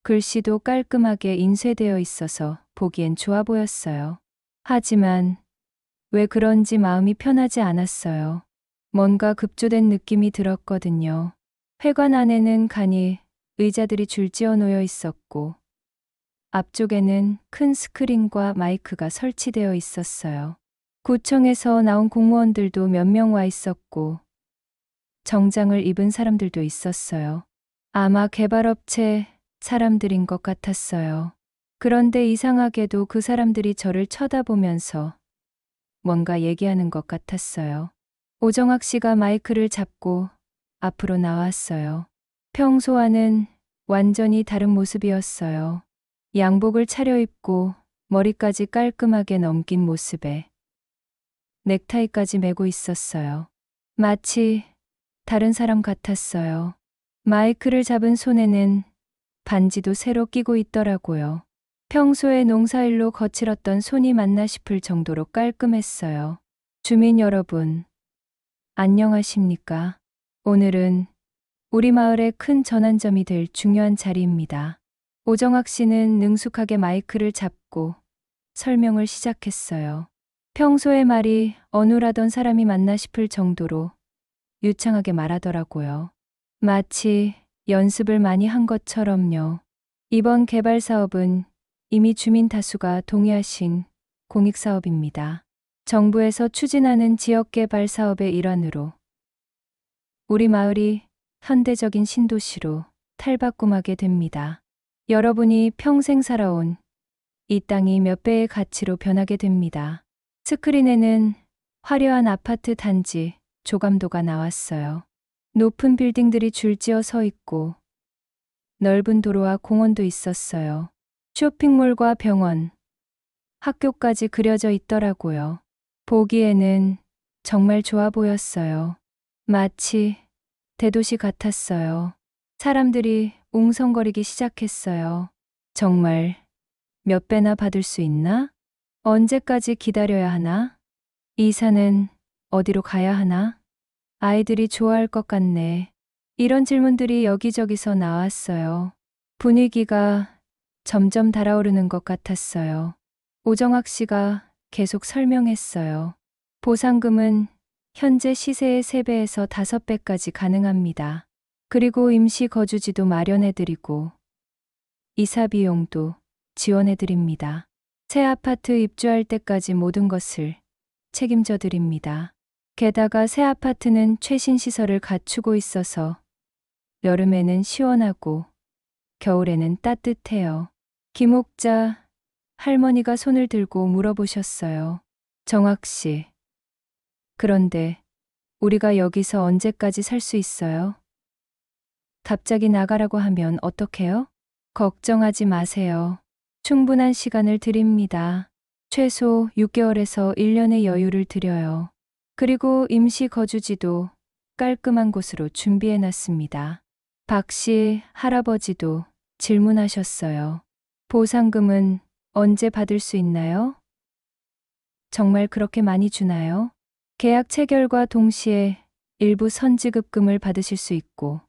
글씨도 깔끔하게 인쇄되어 있어서 보기엔 좋아 보였어요. 하지만 왜 그런지 마음이 편하지 않았어요. 뭔가 급조된 느낌이 들었거든요. 회관 안에는 간이 의자들이 줄지어 놓여 있었고, 앞쪽에는 큰 스크린과 마이크가 설치되어 있었어요. 구청에서 나온 공무원들도 몇 명 와 있었고, 정장을 입은 사람들도 있었어요. 아마 개발업체 사람들인 것 같았어요. 그런데 이상하게도 그 사람들이 저를 쳐다보면서 뭔가 얘기하는 것 같았어요. 오정학 씨가 마이크를 잡고 앞으로 나왔어요. 평소와는 완전히 다른 모습이었어요. 양복을 차려입고 머리까지 깔끔하게 넘긴 모습에 넥타이까지 매고 있었어요. 마치 다른 사람 같았어요. 마이크를 잡은 손에는 반지도 새로 끼고 있더라고요. 평소에 농사일로 거칠었던 손이 맞나 싶을 정도로 깔끔했어요. 주민 여러분, 안녕하십니까? 오늘은 우리 마을의 큰 전환점이 될 중요한 자리입니다. 오정학 씨는 능숙하게 마이크를 잡고 설명을 시작했어요. 평소에 말이 어눌하던 사람이 맞나 싶을 정도로 유창하게 말하더라고요. 마치 연습을 많이 한 것처럼요. 이번 개발 사업은 이미 주민 다수가 동의하신 공익사업입니다. 정부에서 추진하는 지역개발 사업의 일환으로 우리 마을이 현대적인 신도시로 탈바꿈하게 됩니다. 여러분이 평생 살아온 이 땅이 몇 배의 가치로 변하게 됩니다. 스크린에는 화려한 아파트 단지 조감도가 나왔어요. 높은 빌딩들이 줄지어 서 있고 넓은 도로와 공원도 있었어요. 쇼핑몰과 병원, 학교까지 그려져 있더라고요. 보기에는 정말 좋아 보였어요. 마치 대도시 같았어요. 사람들이 웅성거리기 시작했어요. 정말 몇 배나 받을 수 있나? 언제까지 기다려야 하나? 이사는 어디로 가야 하나? 아이들이 좋아할 것 같네. 이런 질문들이 여기저기서 나왔어요. 분위기가 점점 달아오르는 것 같았어요. 오정학 씨가 계속 설명했어요. 보상금은 현재 시세의 3배에서 5배까지 가능합니다. 그리고 임시 거주지도 마련해드리고 이사 비용도 지원해드립니다. 새 아파트 입주할 때까지 모든 것을 책임져 드립니다. 게다가 새 아파트는 최신 시설을 갖추고 있어서 여름에는 시원하고 겨울에는 따뜻해요. 김옥자 할머니가 손을 들고 물어보셨어요. 정학 씨, 그런데 우리가 여기서 언제까지 살 수 있어요? 갑자기 나가라고 하면 어떡해요? 걱정하지 마세요. 충분한 시간을 드립니다. 최소 6개월에서 1년의 여유를 드려요. 그리고 임시 거주지도 깔끔한 곳으로 준비해 놨습니다. 박 씨 할아버지도 질문하셨어요. 보상금은 언제 받을 수 있나요? 정말 그렇게 많이 주나요? 계약 체결과 동시에 일부 선지급금을 받으실 수 있고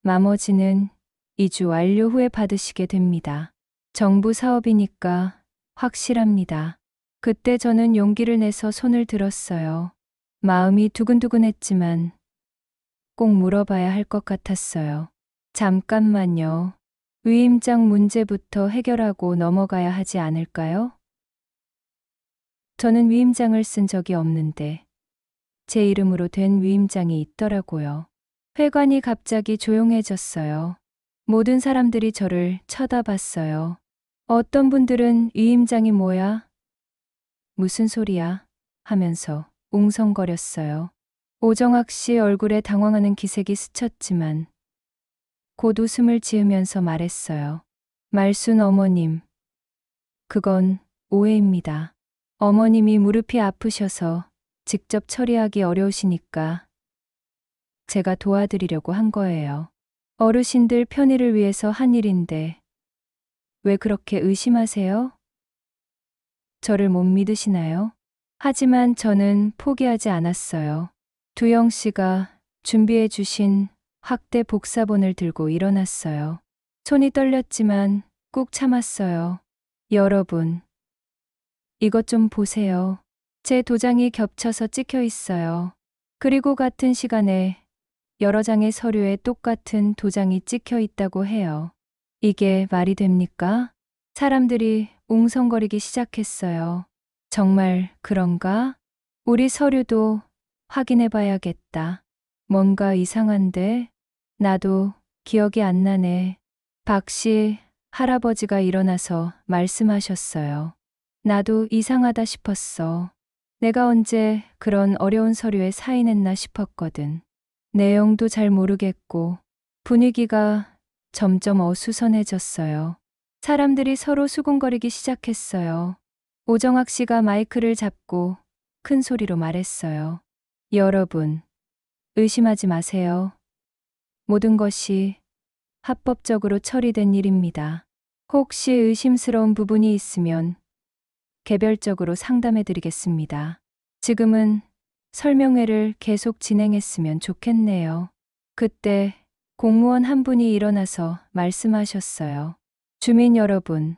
나머지는 이주 완료 후에 받으시게 됩니다. 정부 사업이니까 확실합니다. 그때 저는 용기를 내서 손을 들었어요. 마음이 두근두근했지만 꼭 물어봐야 할 것 같았어요. 잠깐만요. 위임장 문제부터 해결하고 넘어가야 하지 않을까요? 저는 위임장을 쓴 적이 없는데 제 이름으로 된 위임장이 있더라고요. 회관이 갑자기 조용해졌어요. 모든 사람들이 저를 쳐다봤어요. 어떤 분들은 위임장이 뭐야? 무슨 소리야? 하면서 웅성거렸어요. 오정학 씨 얼굴에 당황하는 기색이 스쳤지만 곧 웃음을 지으면서 말했어요. 말순 어머님, 그건 오해입니다. 어머님이 무릎이 아프셔서 직접 처리하기 어려우시니까 제가 도와드리려고 한 거예요. 어르신들 편의를 위해서 한 일인데 왜 그렇게 의심하세요? 저를 못 믿으시나요? 하지만 저는 포기하지 않았어요. 두영 씨가 준비해 주신 확대 복사본을 들고 일어났어요. 손이 떨렸지만 꾹 참았어요. 여러분, 이것 좀 보세요. 제 도장이 겹쳐서 찍혀 있어요. 그리고 같은 시간에 여러 장의 서류에 똑같은 도장이 찍혀 있다고 해요. 이게 말이 됩니까? 사람들이 웅성거리기 시작했어요. 정말 그런가? 우리 서류도 확인해 봐야겠다. 뭔가 이상한데? 나도 기억이 안 나네. 박 씨 할아버지가 일어나서 말씀하셨어요. 나도 이상하다 싶었어. 내가 언제 그런 어려운 서류에 사인했나 싶었거든. 내용도 잘 모르겠고 분위기가 점점 어수선해졌어요. 사람들이 서로 수군거리기 시작했어요. 오정학 씨가 마이크를 잡고 큰 소리로 말했어요. 여러분, 의심하지 마세요. 모든 것이 합법적으로 처리된 일입니다. 혹시 의심스러운 부분이 있으면 개별적으로 상담해 드리겠습니다. 지금은 설명회를 계속 진행했으면 좋겠네요. 그때 공무원 한 분이 일어나서 말씀하셨어요. 주민 여러분,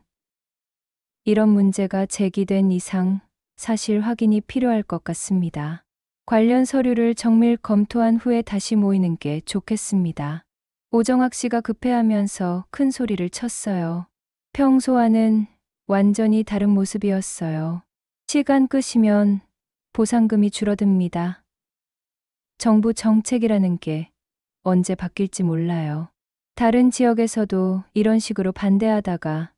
이런 문제가 제기된 이상 사실 확인이 필요할 것 같습니다. 관련 서류를 정밀 검토한 후에 다시 모이는 게 좋겠습니다. 오정학 씨가 급해하면서 큰 소리를 쳤어요. 평소와는 완전히 다른 모습이었어요. 시간 끄시면 보상금이 줄어듭니다. 정부 정책이라는 게 언제 바뀔지 몰라요. 다른 지역에서도 이런 식으로 반대하다가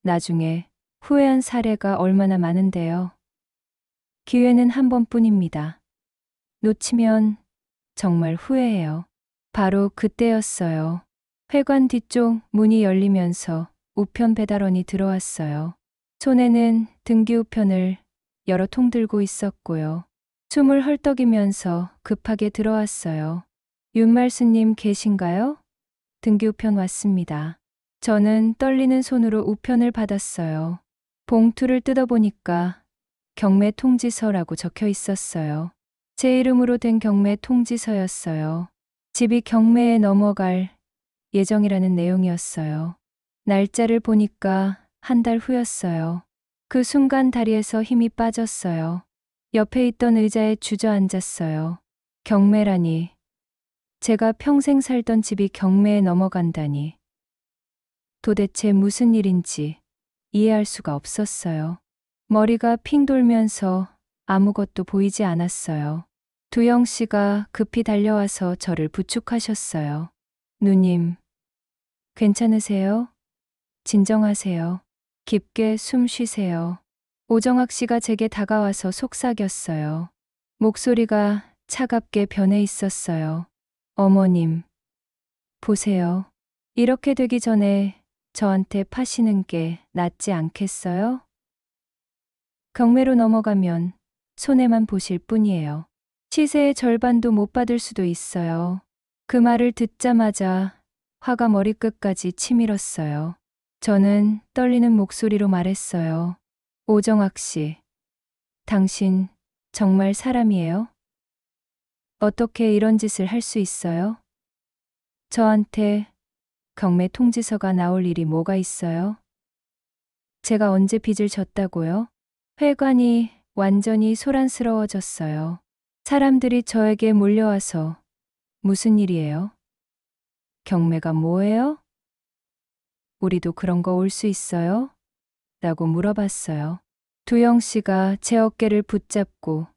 나중에 후회한 사례가 얼마나 많은데요. 기회는 한 번뿐입니다. 놓치면 정말 후회해요. 바로 그때였어요. 회관 뒤쪽 문이 열리면서 우편 배달원이 들어왔어요. 손에는 등기 우편을 여러 통 들고 있었고요. 숨을 헐떡이면서 급하게 들어왔어요. 윤말수님 계신가요? 등기 우편 왔습니다. 저는 떨리는 손으로 우편을 받았어요. 봉투를 뜯어보니까 경매 통지서라고 적혀 있었어요. 제 이름으로 된 경매 통지서였어요. 집이 경매에 넘어갈 예정이라는 내용이었어요. 날짜를 보니까 한 달 후였어요. 그 순간 다리에서 힘이 빠졌어요. 옆에 있던 의자에 주저앉았어요. 경매라니. 제가 평생 살던 집이 경매에 넘어간다니. 도대체 무슨 일인지 이해할 수가 없었어요. 머리가 핑 돌면서 아무것도 보이지 않았어요. 두영 씨가 급히 달려와서 저를 부축하셨어요. 누님, 괜찮으세요? 진정하세요. 깊게 숨 쉬세요. 오정학 씨가 제게 다가와서 속삭였어요. 목소리가 차갑게 변해 있었어요. 어머님, 보세요. 이렇게 되기 전에 저한테 파시는 게 낫지 않겠어요? 경매로 넘어가면 손해만 보실 뿐이에요. 시세의 절반도 못 받을 수도 있어요. 그 말을 듣자마자 화가 머리끝까지 치밀었어요. 저는 떨리는 목소리로 말했어요. 오정학 씨, 당신 정말 사람이에요? 어떻게 이런 짓을 할 수 있어요? 저한테 경매 통지서가 나올 일이 뭐가 있어요? 제가 언제 빚을 졌다고요? 회관이 완전히 소란스러워졌어요. 사람들이 저에게 몰려와서 무슨 일이에요? 경매가 뭐예요? 우리도 그런 거 올 수 있어요? 라고 물어봤어요. 두영 씨가 제 어깨를 붙잡고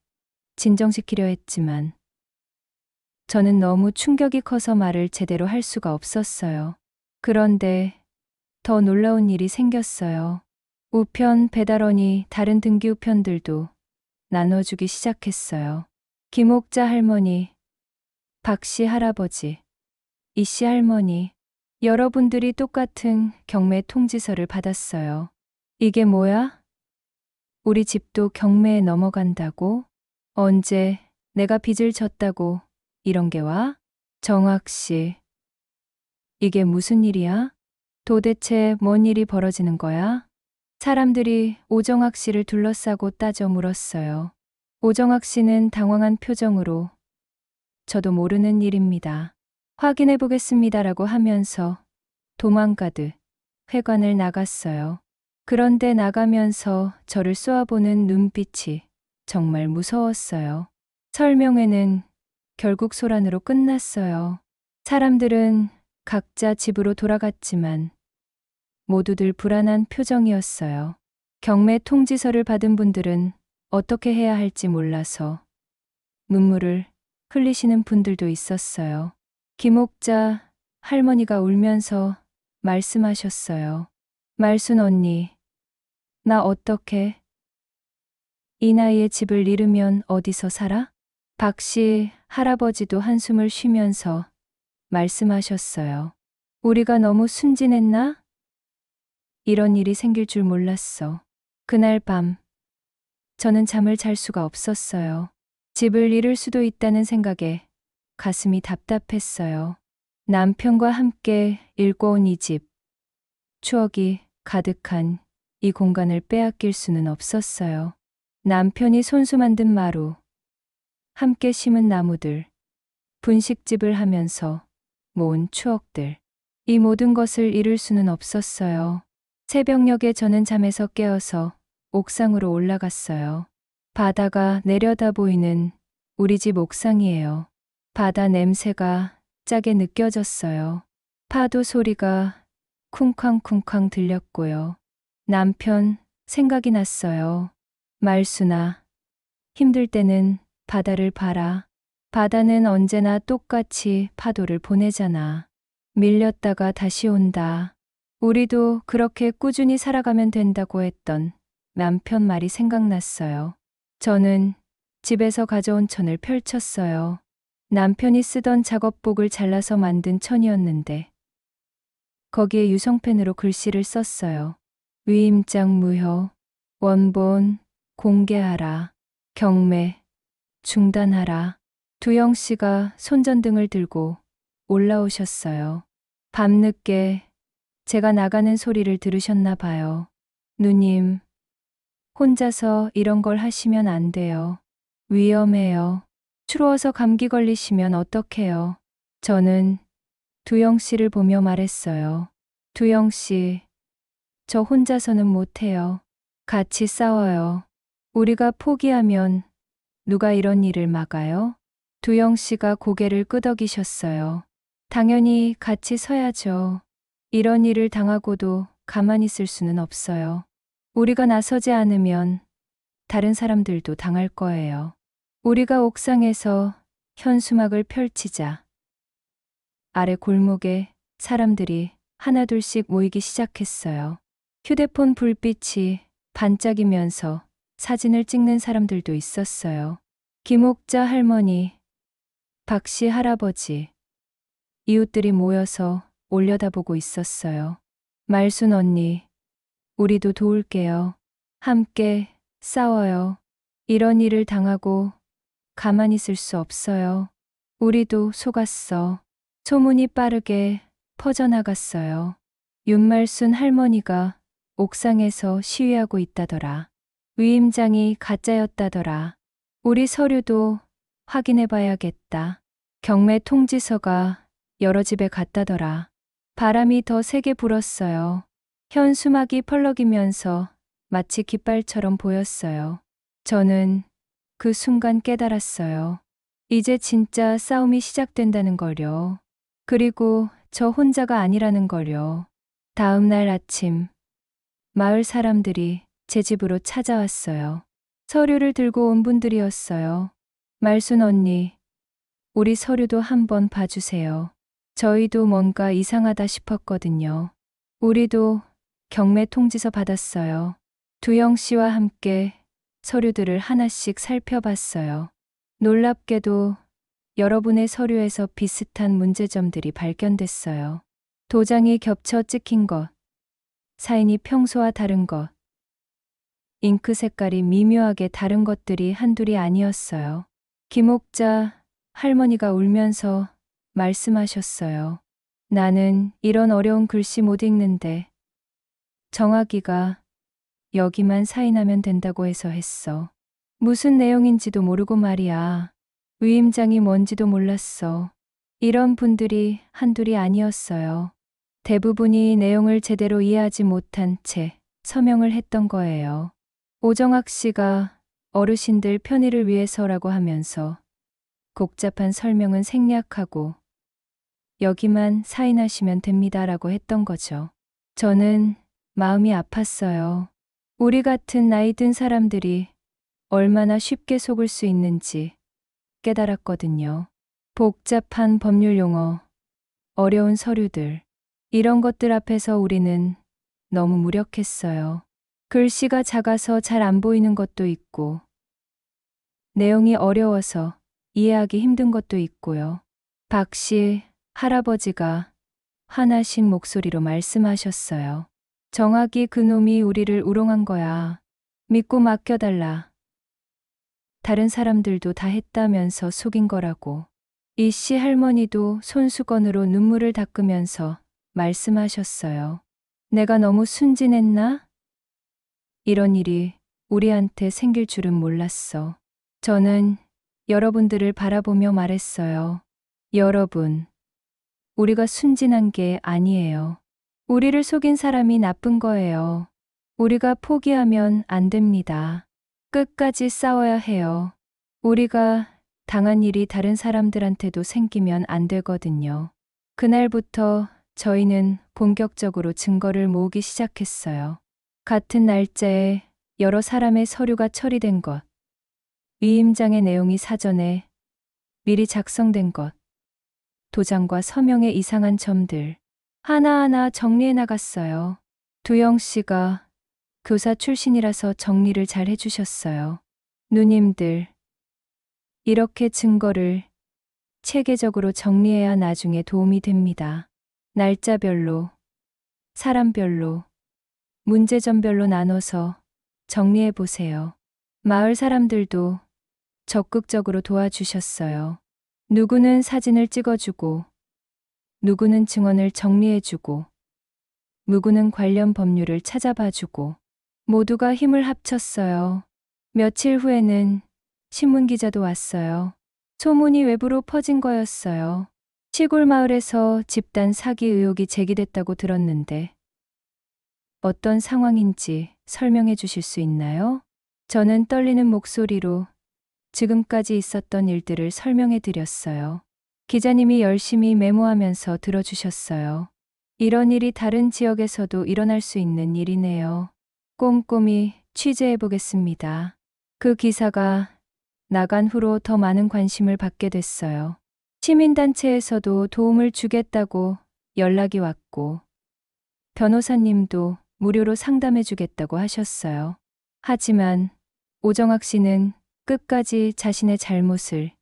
진정시키려 했지만 저는 너무 충격이 커서 말을 제대로 할 수가 없었어요. 그런데 더 놀라운 일이 생겼어요. 우편 배달원이 다른 등기 우편들도 나눠주기 시작했어요. 김옥자 할머니, 박씨 할아버지, 이씨 할머니, 여러분들이 똑같은 경매 통지서를 받았어요. 이게 뭐야? 우리 집도 경매에 넘어간다고? 언제 내가 빚을 졌다고 이런 게 와? 정학 씨, 이게 무슨 일이야? 도대체 뭔 일이 벌어지는 거야? 사람들이 오정학 씨를 둘러싸고 따져 물었어요. 오정학 씨는 당황한 표정으로 저도 모르는 일입니다. 확인해 보겠습니다라고 하면서 도망가듯 회관을 나갔어요. 그런데 나가면서 저를 쏘아보는 눈빛이 정말 무서웠어요. 설명회는 결국 소란으로 끝났어요. 사람들은 각자 집으로 돌아갔지만 모두들 불안한 표정이었어요. 경매 통지서를 받은 분들은 어떻게 해야 할지 몰라서 눈물을 흘리시는 분들도 있었어요. 김옥자 할머니가 울면서 말씀하셨어요. 말순 언니, 나 어떻게 이 나이에 집을 잃으면 어디서 살아? 박씨 할아버지도 한숨을 쉬면서 말씀하셨어요. 우리가 너무 순진했나? 이런 일이 생길 줄 몰랐어. 그날 밤, 저는 잠을 잘 수가 없었어요. 집을 잃을 수도 있다는 생각에 가슴이 답답했어요. 남편과 함께 읽고 온 이 집, 추억이 가득한 이 공간을 빼앗길 수는 없었어요. 남편이 손수 만든 마루, 함께 심은 나무들, 분식집을 하면서 모은 추억들, 이 모든 것을 잃을 수는 없었어요. 새벽녘에 저는 잠에서 깨어서 옥상으로 올라갔어요. 바다가 내려다 보이는 우리 집 옥상이에요. 바다 냄새가 짜게 느껴졌어요. 파도 소리가 쿵쾅쿵쾅 들렸고요. 남편 생각이 났어요. 말순아, 힘들 때는 바다를 봐라. 바다는 언제나 똑같이 파도를 보내잖아. 밀렸다가 다시 온다. 우리도 그렇게 꾸준히 살아가면 된다고 했던 남편 말이 생각났어요. 저는 집에서 가져온 천을 펼쳤어요. 남편이 쓰던 작업복을 잘라서 만든 천이었는데 거기에 유성펜으로 글씨를 썼어요. 위임장 무효, 원본 공개하라, 경매 중단하라. 두영 씨가 손전등을 들고 올라오셨어요. 밤늦게 제가 나가는 소리를 들으셨나 봐요. 누님, 혼자서 이런 걸 하시면 안 돼요. 위험해요. 추워서 감기 걸리시면 어떡해요. 저는 두영 씨를 보며 말했어요. 두영 씨, 저 혼자서는 못해요. 같이 싸워요. 우리가 포기하면 누가 이런 일을 막아요? 두영 씨가 고개를 끄덕이셨어요. 당연히 같이 서야죠. 이런 일을 당하고도 가만히 있을 수는 없어요. 우리가 나서지 않으면 다른 사람들도 당할 거예요. 우리가 옥상에서 현수막을 펼치자. 아래 골목에 사람들이 하나둘씩 모이기 시작했어요. 휴대폰 불빛이 반짝이면서 사진을 찍는 사람들도 있었어요. 김옥자 할머니, 박씨 할아버지, 이웃들이 모여서 올려다보고 있었어요. 말순 언니, 우리도 도울게요. 함께 싸워요. 이런 일을 당하고 가만히 있을 수 없어요. 우리도 속았어. 소문이 빠르게 퍼져나갔어요. 윤말순 할머니가 옥상에서 시위하고 있다더라. 위임장이 가짜였다더라. 우리 서류도 확인해 봐야겠다. 경매 통지서가 여러 집에 갔다더라. 바람이 더 세게 불었어요. 현수막이 펄럭이면서 마치 깃발처럼 보였어요. 저는 그 순간 깨달았어요. 이제 진짜 싸움이 시작된다는 걸요. 그리고 저 혼자가 아니라는 걸요. 다음 날 아침, 마을 사람들이 제 집으로 찾아왔어요. 서류를 들고 온 분들이었어요. 말순 언니, 우리 서류도 한번 봐주세요. 저희도 뭔가 이상하다 싶었거든요. 우리도 경매 통지서 받았어요. 두영 씨와 함께 서류들을 하나씩 살펴봤어요. 놀랍게도 여러분의 서류에서 비슷한 문제점들이 발견됐어요. 도장이 겹쳐 찍힌 것, 사인이 평소와 다른 것, 잉크 색깔이 미묘하게 다른 것들이 한둘이 아니었어요. 김옥자 할머니가 울면서 말씀하셨어요. 나는 이런 어려운 글씨 못 읽는데 정학이가 여기만 사인하면 된다고 해서 했어. 무슨 내용인지도 모르고 말이야. 위임장이 뭔지도 몰랐어. 이런 분들이 한둘이 아니었어요. 대부분이 내용을 제대로 이해하지 못한 채 서명을 했던 거예요. 오정학 씨가 어르신들 편의를 위해서라고 하면서 복잡한 설명은 생략하고 여기만 사인하시면 됩니다라고 했던 거죠. 저는 마음이 아팠어요. 우리 같은 나이 든 사람들이 얼마나 쉽게 속을 수 있는지 깨달았거든요. 복잡한 법률 용어, 어려운 서류들, 이런 것들 앞에서 우리는 너무 무력했어요. 글씨가 작아서 잘 안 보이는 것도 있고, 내용이 어려워서 이해하기 힘든 것도 있고요. 박씨 할아버지가 화나신 목소리로 말씀하셨어요. 정학이 그놈이 우리를 우롱한 거야. 믿고 맡겨달라. 다른 사람들도 다 했다면서 속인 거라고. 이씨 할머니도 손수건으로 눈물을 닦으면서 말씀하셨어요. 내가 너무 순진했나? 이런 일이 우리한테 생길 줄은 몰랐어. 저는 여러분들을 바라보며 말했어요. 여러분, 우리가 순진한 게 아니에요. 우리를 속인 사람이 나쁜 거예요. 우리가 포기하면 안 됩니다. 끝까지 싸워야 해요. 우리가 당한 일이 다른 사람들한테도 생기면 안 되거든요. 그날부터 저희는 본격적으로 증거를 모으기 시작했어요. 같은 날짜에 여러 사람의 서류가 처리된 것, 위임장의 내용이 사전에 미리 작성된 것, 도장과 서명의 이상한 점들 하나하나 정리해 나갔어요. 두영 씨가 교사 출신이라서 정리를 잘 해주셨어요. 누님들, 이렇게 증거를 체계적으로 정리해야 나중에 도움이 됩니다. 날짜별로, 사람별로, 문제점별로 나눠서 정리해 보세요. 마을 사람들도 적극적으로 도와주셨어요. 누구는 사진을 찍어주고, 누구는 증언을 정리해주고, 누구는 관련 법률을 찾아봐주고, 모두가 힘을 합쳤어요. 며칠 후에는 신문 기자도 왔어요. 소문이 외부로 퍼진 거였어요. 시골 마을에서 집단 사기 의혹이 제기됐다고 들었는데 어떤 상황인지 설명해 주실 수 있나요? 저는 떨리는 목소리로 지금까지 있었던 일들을 설명해 드렸어요. 기자님이 열심히 메모하면서 들어주셨어요. 이런 일이 다른 지역에서도 일어날 수 있는 일이네요. 꼼꼼히 취재해 보겠습니다. 그 기사가 나간 후로 더 많은 관심을 받게 됐어요. 시민단체에서도 도움을 주겠다고 연락이 왔고, 변호사님도 무료로 상담해 주겠다고 하셨어요. 하지만 오정학 씨는 끝까지 자신의 잘못을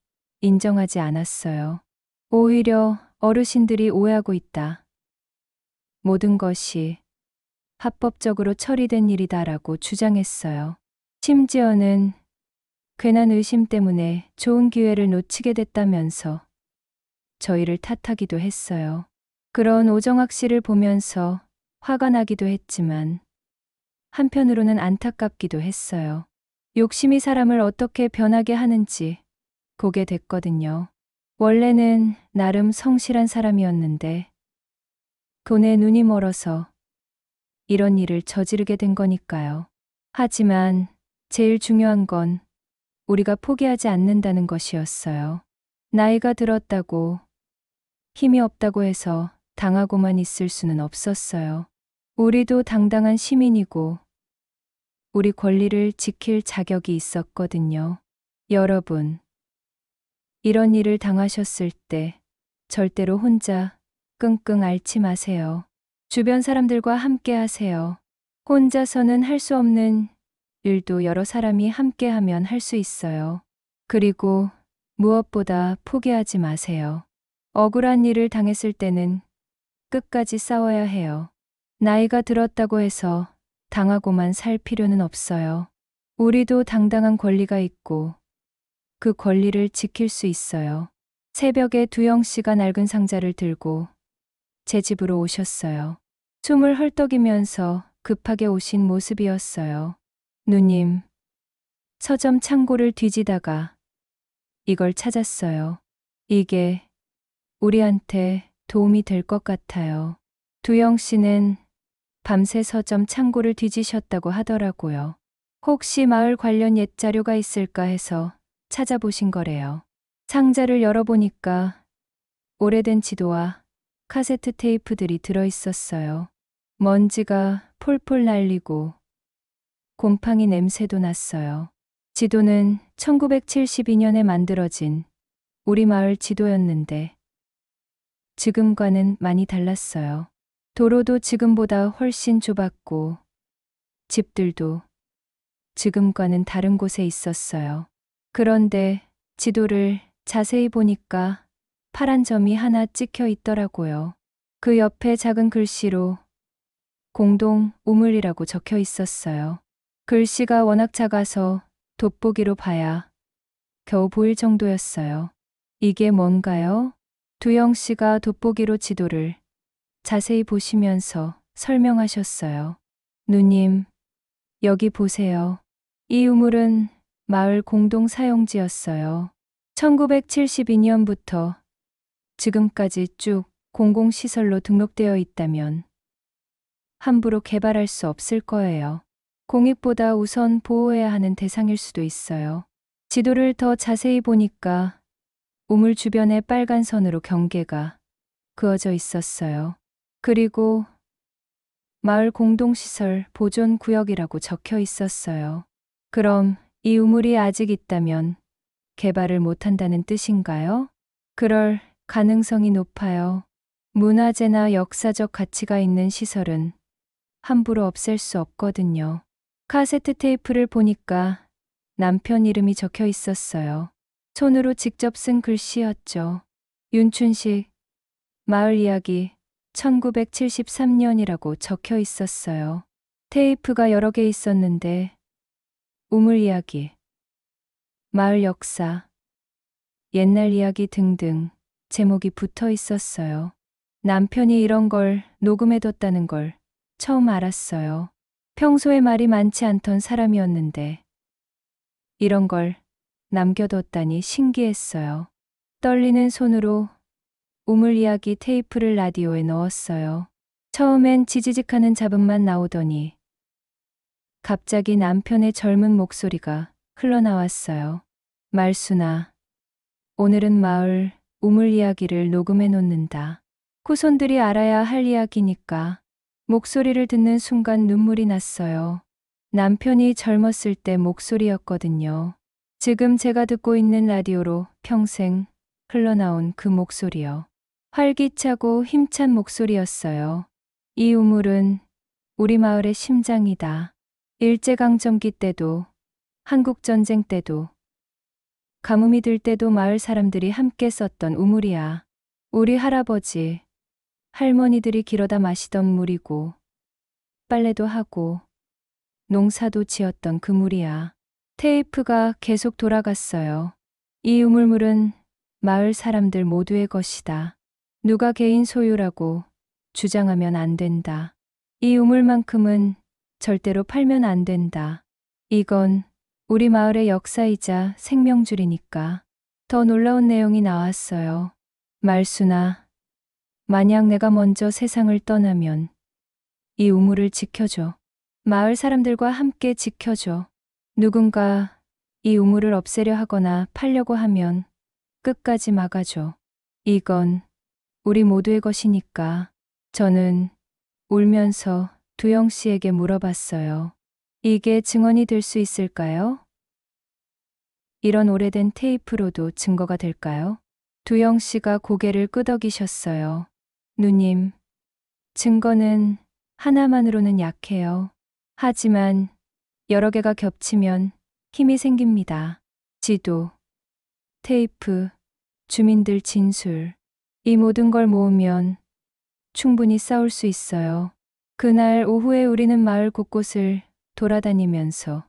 인정하지 않았어요. 오히려 어르신들이 오해하고 있다. 모든 것이 합법적으로 처리된 일이다라고 주장했어요. 심지어는 괜한 의심 때문에 좋은 기회를 놓치게 됐다면서 저희를 탓하기도 했어요. 그런 오정학 씨를 보면서 화가 나기도 했지만 한편으로는 안타깝기도 했어요. 욕심이 사람을 어떻게 변하게 하는지 보게 됐거든요. 원래는 나름 성실한 사람이었는데 돈에 눈이 멀어서 이런 일을 저지르게 된 거니까요. 하지만 제일 중요한 건 우리가 포기하지 않는다는 것이었어요. 나이가 들었다고 힘이 없다고 해서 당하고만 있을 수는 없었어요. 우리도 당당한 시민이고 우리 권리를 지킬 자격이 있었거든요. 여러분, 이런 일을 당하셨을 때 절대로 혼자 끙끙 앓지 마세요. 주변 사람들과 함께 하세요. 혼자서는 할 수 없는 일도 여러 사람이 함께 하면 할 수 있어요. 그리고 무엇보다 포기하지 마세요. 억울한 일을 당했을 때는 끝까지 싸워야 해요. 나이가 들었다고 해서 당하고만 살 필요는 없어요. 우리도 당당한 권리가 있고 그 권리를 지킬 수 있어요. 새벽에 두영 씨가 낡은 상자를 들고 제 집으로 오셨어요. 숨을 헐떡이면서 급하게 오신 모습이었어요. 누님, 서점 창고를 뒤지다가 이걸 찾았어요. 이게 우리한테 도움이 될 것 같아요. 두영 씨는 밤새 서점 창고를 뒤지셨다고 하더라고요. 혹시 마을 관련 옛 자료가 있을까 해서 찾아보신 거래요. 상자를 열어보니까 오래된 지도와 카세트 테이프들이 들어있었어요. 먼지가 폴폴 날리고 곰팡이 냄새도 났어요. 지도는 1972년에 만들어진 우리 마을 지도였는데 지금과는 많이 달랐어요. 도로도 지금보다 훨씬 좁았고 집들도 지금과는 다른 곳에 있었어요. 그런데 지도를 자세히 보니까 파란 점이 하나 찍혀 있더라고요. 그 옆에 작은 글씨로 공동 우물이라고 적혀 있었어요. 글씨가 워낙 작아서 돋보기로 봐야 겨우 보일 정도였어요. 이게 뭔가요? 두영 씨가 돋보기로 지도를 자세히 보시면서 설명하셨어요. 누님, 여기 보세요. 이 우물은 마을 공동 사용지였어요. 1972년부터 지금까지 쭉 공공시설로 등록되어 있다면 함부로 개발할 수 없을 거예요. 공익보다 우선 보호해야 하는 대상일 수도 있어요. 지도를 더 자세히 보니까 우물 주변에 빨간 선으로 경계가 그어져 있었어요. 그리고 마을 공동시설 보존구역이라고 적혀 있었어요. 그럼 이 우물이 아직 있다면 개발을 못한다는 뜻인가요? 그럴 가능성이 높아요. 문화재나 역사적 가치가 있는 시설은 함부로 없앨 수 없거든요. 카세트 테이프를 보니까 남편 이름이 적혀 있었어요. 손으로 직접 쓴 글씨였죠. 윤춘식, 마을 이야기 1973년이라고 적혀 있었어요. 테이프가 여러 개 있었는데 우물 이야기, 마을 역사, 옛날 이야기 등등 제목이 붙어 있었어요. 남편이 이런 걸 녹음해뒀다는 걸 처음 알았어요. 평소에 말이 많지 않던 사람이었는데 이런 걸 남겨뒀다니 신기했어요. 떨리는 손으로 우물 이야기 테이프를 라디오에 넣었어요. 처음엔 지지직하는 잡음만 나오더니 갑자기 남편의 젊은 목소리가 흘러나왔어요. 말순아, 오늘은 마을 우물 이야기를 녹음해 놓는다. 후손들이 알아야 할 이야기니까. 목소리를 듣는 순간 눈물이 났어요. 남편이 젊었을 때 목소리였거든요. 지금 제가 듣고 있는 라디오로 평생 흘러나온 그 목소리요. 활기차고 힘찬 목소리였어요. 이 우물은 우리 마을의 심장이다. 일제강점기 때도, 한국전쟁 때도, 가뭄이 들 때도 마을 사람들이 함께 썼던 우물이야. 우리 할아버지, 할머니들이 길어다 마시던 물이고, 빨래도 하고, 농사도 지었던 그 물이야. 테이프가 계속 돌아갔어요. 이 우물물은 마을 사람들 모두의 것이다. 누가 개인 소유라고 주장하면 안 된다. 이 우물만큼은 절대로 팔면 안 된다. 이건 우리 마을의 역사이자 생명줄이니까. 더 놀라운 내용이 나왔어요. 말순아, 만약 내가 먼저 세상을 떠나면 이 우물을 지켜줘. 마을 사람들과 함께 지켜줘. 누군가 이 우물을 없애려 하거나 팔려고 하면 끝까지 막아줘. 이건 우리 모두의 것이니까. 저는 울면서 두영 씨에게 물어봤어요. 이게 증언이 될 수 있을까요? 이런 오래된 테이프로도 증거가 될까요? 두영 씨가 고개를 끄덕이셨어요. 누님, 증거는 하나만으로는 약해요. 하지만 여러 개가 겹치면 힘이 생깁니다. 지도, 테이프, 주민들 진술. 이 모든 걸 모으면 충분히 싸울 수 있어요. 그날 오후에 우리는 마을 곳곳을 돌아다니면서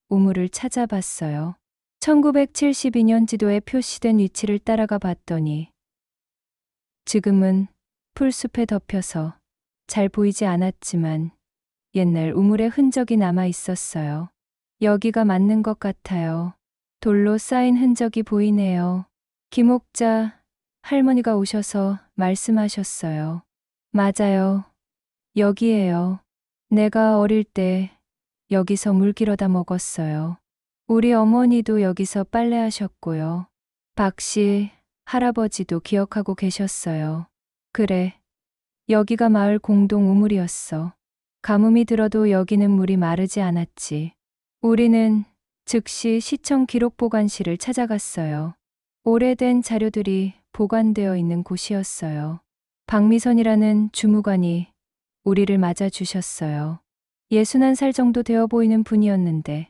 우물을 찾아봤어요. 1972년 지도에 표시된 위치를 따라가 봤더니 지금은 풀숲에 덮여서 잘 보이지 않았지만 옛날 우물의 흔적이 남아 있었어요. 여기가 맞는 것 같아요. 돌로 쌓인 흔적이 보이네요. 김옥자 할머니가 오셔서 말씀하셨어요. 맞아요. 여기에요. 내가 어릴 때 여기서 물 길어다 먹었어요. 우리 어머니도 여기서 빨래하셨고요. 박씨 할아버지도 기억하고 계셨어요. 그래, 여기가 마을 공동 우물이었어. 가뭄이 들어도 여기는 물이 마르지 않았지. 우리는 즉시 시청 기록 보관실을 찾아갔어요. 오래된 자료들이 보관되어 있는 곳이었어요. 박미선이라는 주무관이 우리를 맞아주셨어요. 61살 정도 되어 보이는 분이었는데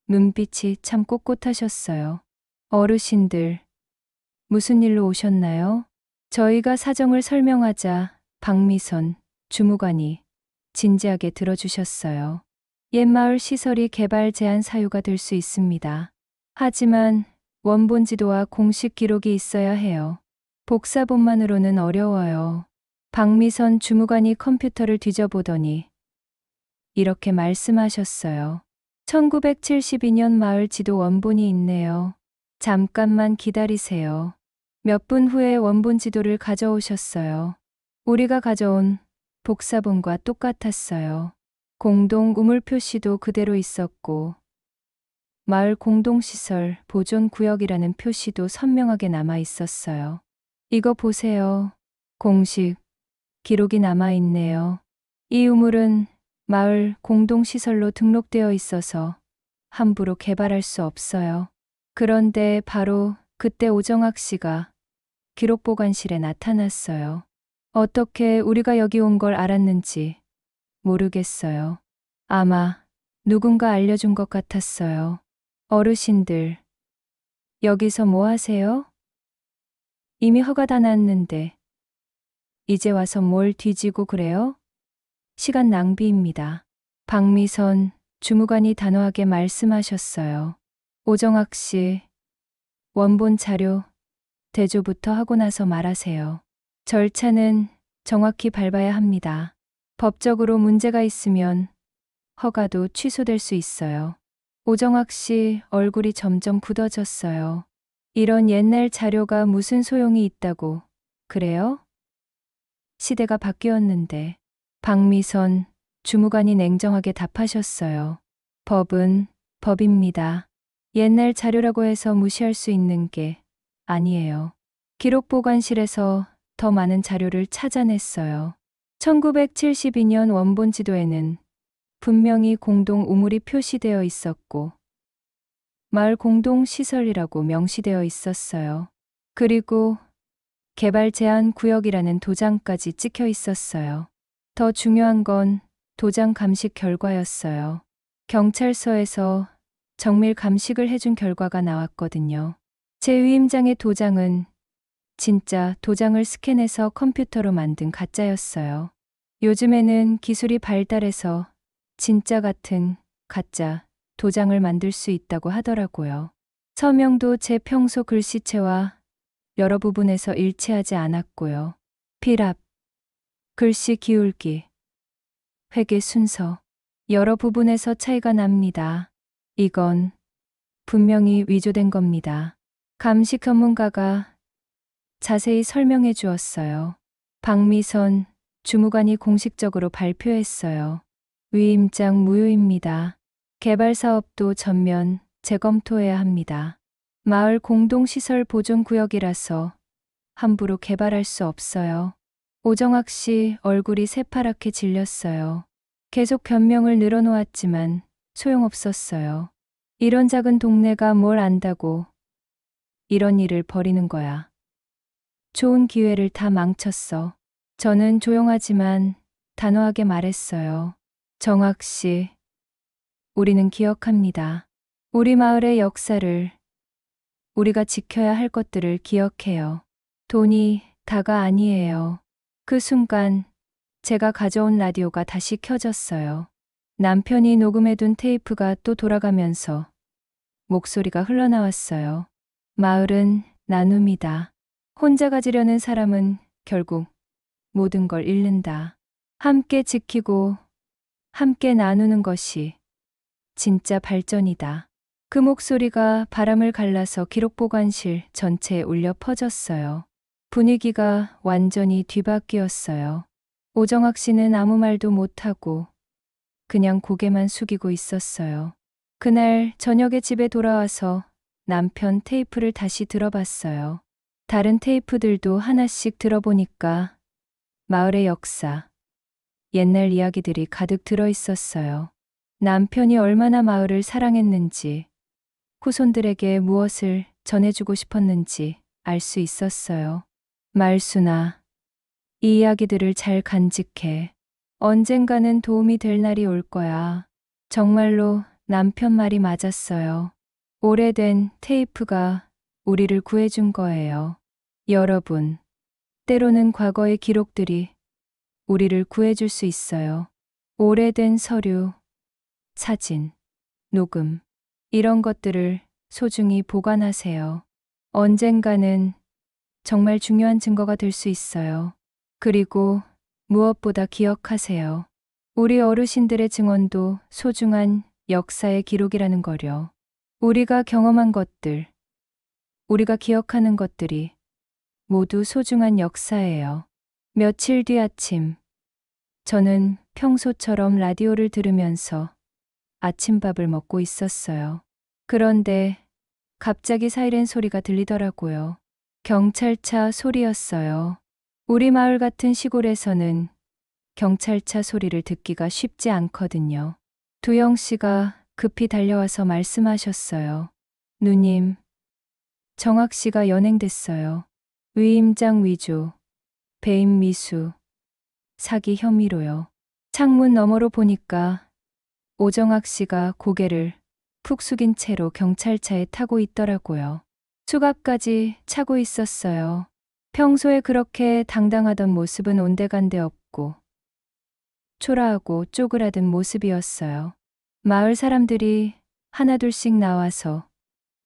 눈빛이 참 꼿꼿하셨어요. 어르신들, 무슨 일로 오셨나요? 저희가 사정을 설명하자 박미선 주무관이 진지하게 들어주셨어요. 옛마을 시설이 개발 제한 사유가 될 수 있습니다. 하지만 원본 지도와 공식 기록이 있어야 해요. 복사본만으로는 어려워요. 박미선 주무관이 컴퓨터를 뒤져보더니 이렇게 말씀하셨어요. 1972년 마을 지도 원본이 있네요. 잠깐만 기다리세요. 몇 분 후에 원본 지도를 가져오셨어요. 우리가 가져온 복사본과 똑같았어요. 공동 우물 표시도 그대로 있었고 마을 공동시설 보존구역이라는 표시도 선명하게 남아 있었어요. 이거 보세요. 공식 기록이 남아 있네요. 이 우물은 마을 공동시설로 등록되어 있어서 함부로 개발할 수 없어요. 그런데 바로 그때 오정학 씨가 기록보관실에 나타났어요. 어떻게 우리가 여기 온 걸 알았는지 모르겠어요. 아마 누군가 알려준 것 같았어요. 어르신들, 여기서 뭐 하세요? 이미 허가 다 났는데 이제 와서 뭘 뒤지고 그래요? 시간 낭비입니다. 박미선 주무관이 단호하게 말씀하셨어요. 오정학 씨, 원본 자료 대조부터 하고 나서 말하세요. 절차는 정확히 밟아야 합니다. 법적으로 문제가 있으면 허가도 취소될 수 있어요. 오정학 씨 얼굴이 점점 굳어졌어요. 이런 옛날 자료가 무슨 소용이 있다고 그래요? 시대가 바뀌었는데. 박미선 주무관이 냉정하게 답하셨어요. 법은 법입니다. 옛날 자료라고 해서 무시할 수 있는 게 아니에요. 기록보관실에서 더 많은 자료를 찾아냈어요. 1972년 원본 지도에는 분명히 공동 우물이 표시되어 있었고 마을 공동 시설이라고 명시되어 있었어요. 그리고 개발 제한 구역이라는 도장까지 찍혀 있었어요. 더 중요한 건 도장 감식 결과였어요. 경찰서에서 정밀 감식을 해준 결과가 나왔거든요. 제 위임장의 도장은 진짜 도장을 스캔해서 컴퓨터로 만든 가짜였어요. 요즘에는 기술이 발달해서 진짜 같은 가짜 도장을 만들 수 있다고 하더라고요. 서명도 제 평소 글씨체와 여러 부분에서 일치하지 않았고요. 필압, 글씨 기울기, 회계 순서, 여러 부분에서 차이가 납니다. 이건 분명히 위조된 겁니다. 감식 전문가가 자세히 설명해 주었어요. 박미선 주무관이 공식적으로 발표했어요. 위임장 무효입니다. 개발 사업도 전면 재검토해야 합니다. 마을 공동시설 보존구역이라서 함부로 개발할 수 없어요. 오정학 씨 얼굴이 새파랗게 질렸어요. 계속 변명을 늘어놓았지만 소용없었어요. 이런 작은 동네가 뭘 안다고 이런 일을 벌이는 거야. 좋은 기회를 다 망쳤어. 저는 조용하지만 단호하게 말했어요. 정학 씨, 우리는 기억합니다. 우리 마을의 역사를, 우리가 지켜야 할 것들을 기억해요. 돈이 다가 아니에요. 그 순간 제가 가져온 라디오가 다시 켜졌어요. 남편이 녹음해둔 테이프가 또 돌아가면서 목소리가 흘러나왔어요. 마을은 나눔이다. 혼자 가지려는 사람은 결국 모든 걸 잃는다. 함께 지키고 함께 나누는 것이 진짜 발전이다. 그 목소리가 바람을 갈라서 기록보관실 전체에 울려 퍼졌어요. 분위기가 완전히 뒤바뀌었어요. 오정학 씨는 아무 말도 못하고 그냥 고개만 숙이고 있었어요. 그날 저녁에 집에 돌아와서 남편 테이프를 다시 들어봤어요. 다른 테이프들도 하나씩 들어보니까 마을의 역사, 옛날 이야기들이 가득 들어 있었어요. 남편이 얼마나 마을을 사랑했는지, 후손들에게 무엇을 전해주고 싶었는지 알 수 있었어요. 말순아, 이 이야기들을 잘 간직해. 언젠가는 도움이 될 날이 올 거야. 정말로 남편 말이 맞았어요. 오래된 테이프가 우리를 구해준 거예요. 여러분, 때로는 과거의 기록들이 우리를 구해줄 수 있어요. 오래된 서류, 사진, 녹음, 이런 것들을 소중히 보관하세요. 언젠가는 정말 중요한 증거가 될 수 있어요. 그리고 무엇보다 기억하세요. 우리 어르신들의 증언도 소중한 역사의 기록이라는 거려. 우리가 경험한 것들, 우리가 기억하는 것들이 모두 소중한 역사예요. 며칠 뒤 아침, 저는 평소처럼 라디오를 들으면서 아침밥을 먹고 있었어요. 그런데 갑자기 사이렌 소리가 들리더라고요. 경찰차 소리였어요. 우리 마을 같은 시골에서는 경찰차 소리를 듣기가 쉽지 않거든요. 두영 씨가 급히 달려와서 말씀하셨어요. 누님, 정학 씨가 연행됐어요. 위임장 위조, 배임 미수, 사기 혐의로요. 창문 너머로 보니까 오정학 씨가 고개를 푹 숙인 채로 경찰차에 타고 있더라고요. 수갑까지 차고 있었어요. 평소에 그렇게 당당하던 모습은 온데간데 없고 초라하고 쪼그라든 모습이었어요. 마을 사람들이 하나둘씩 나와서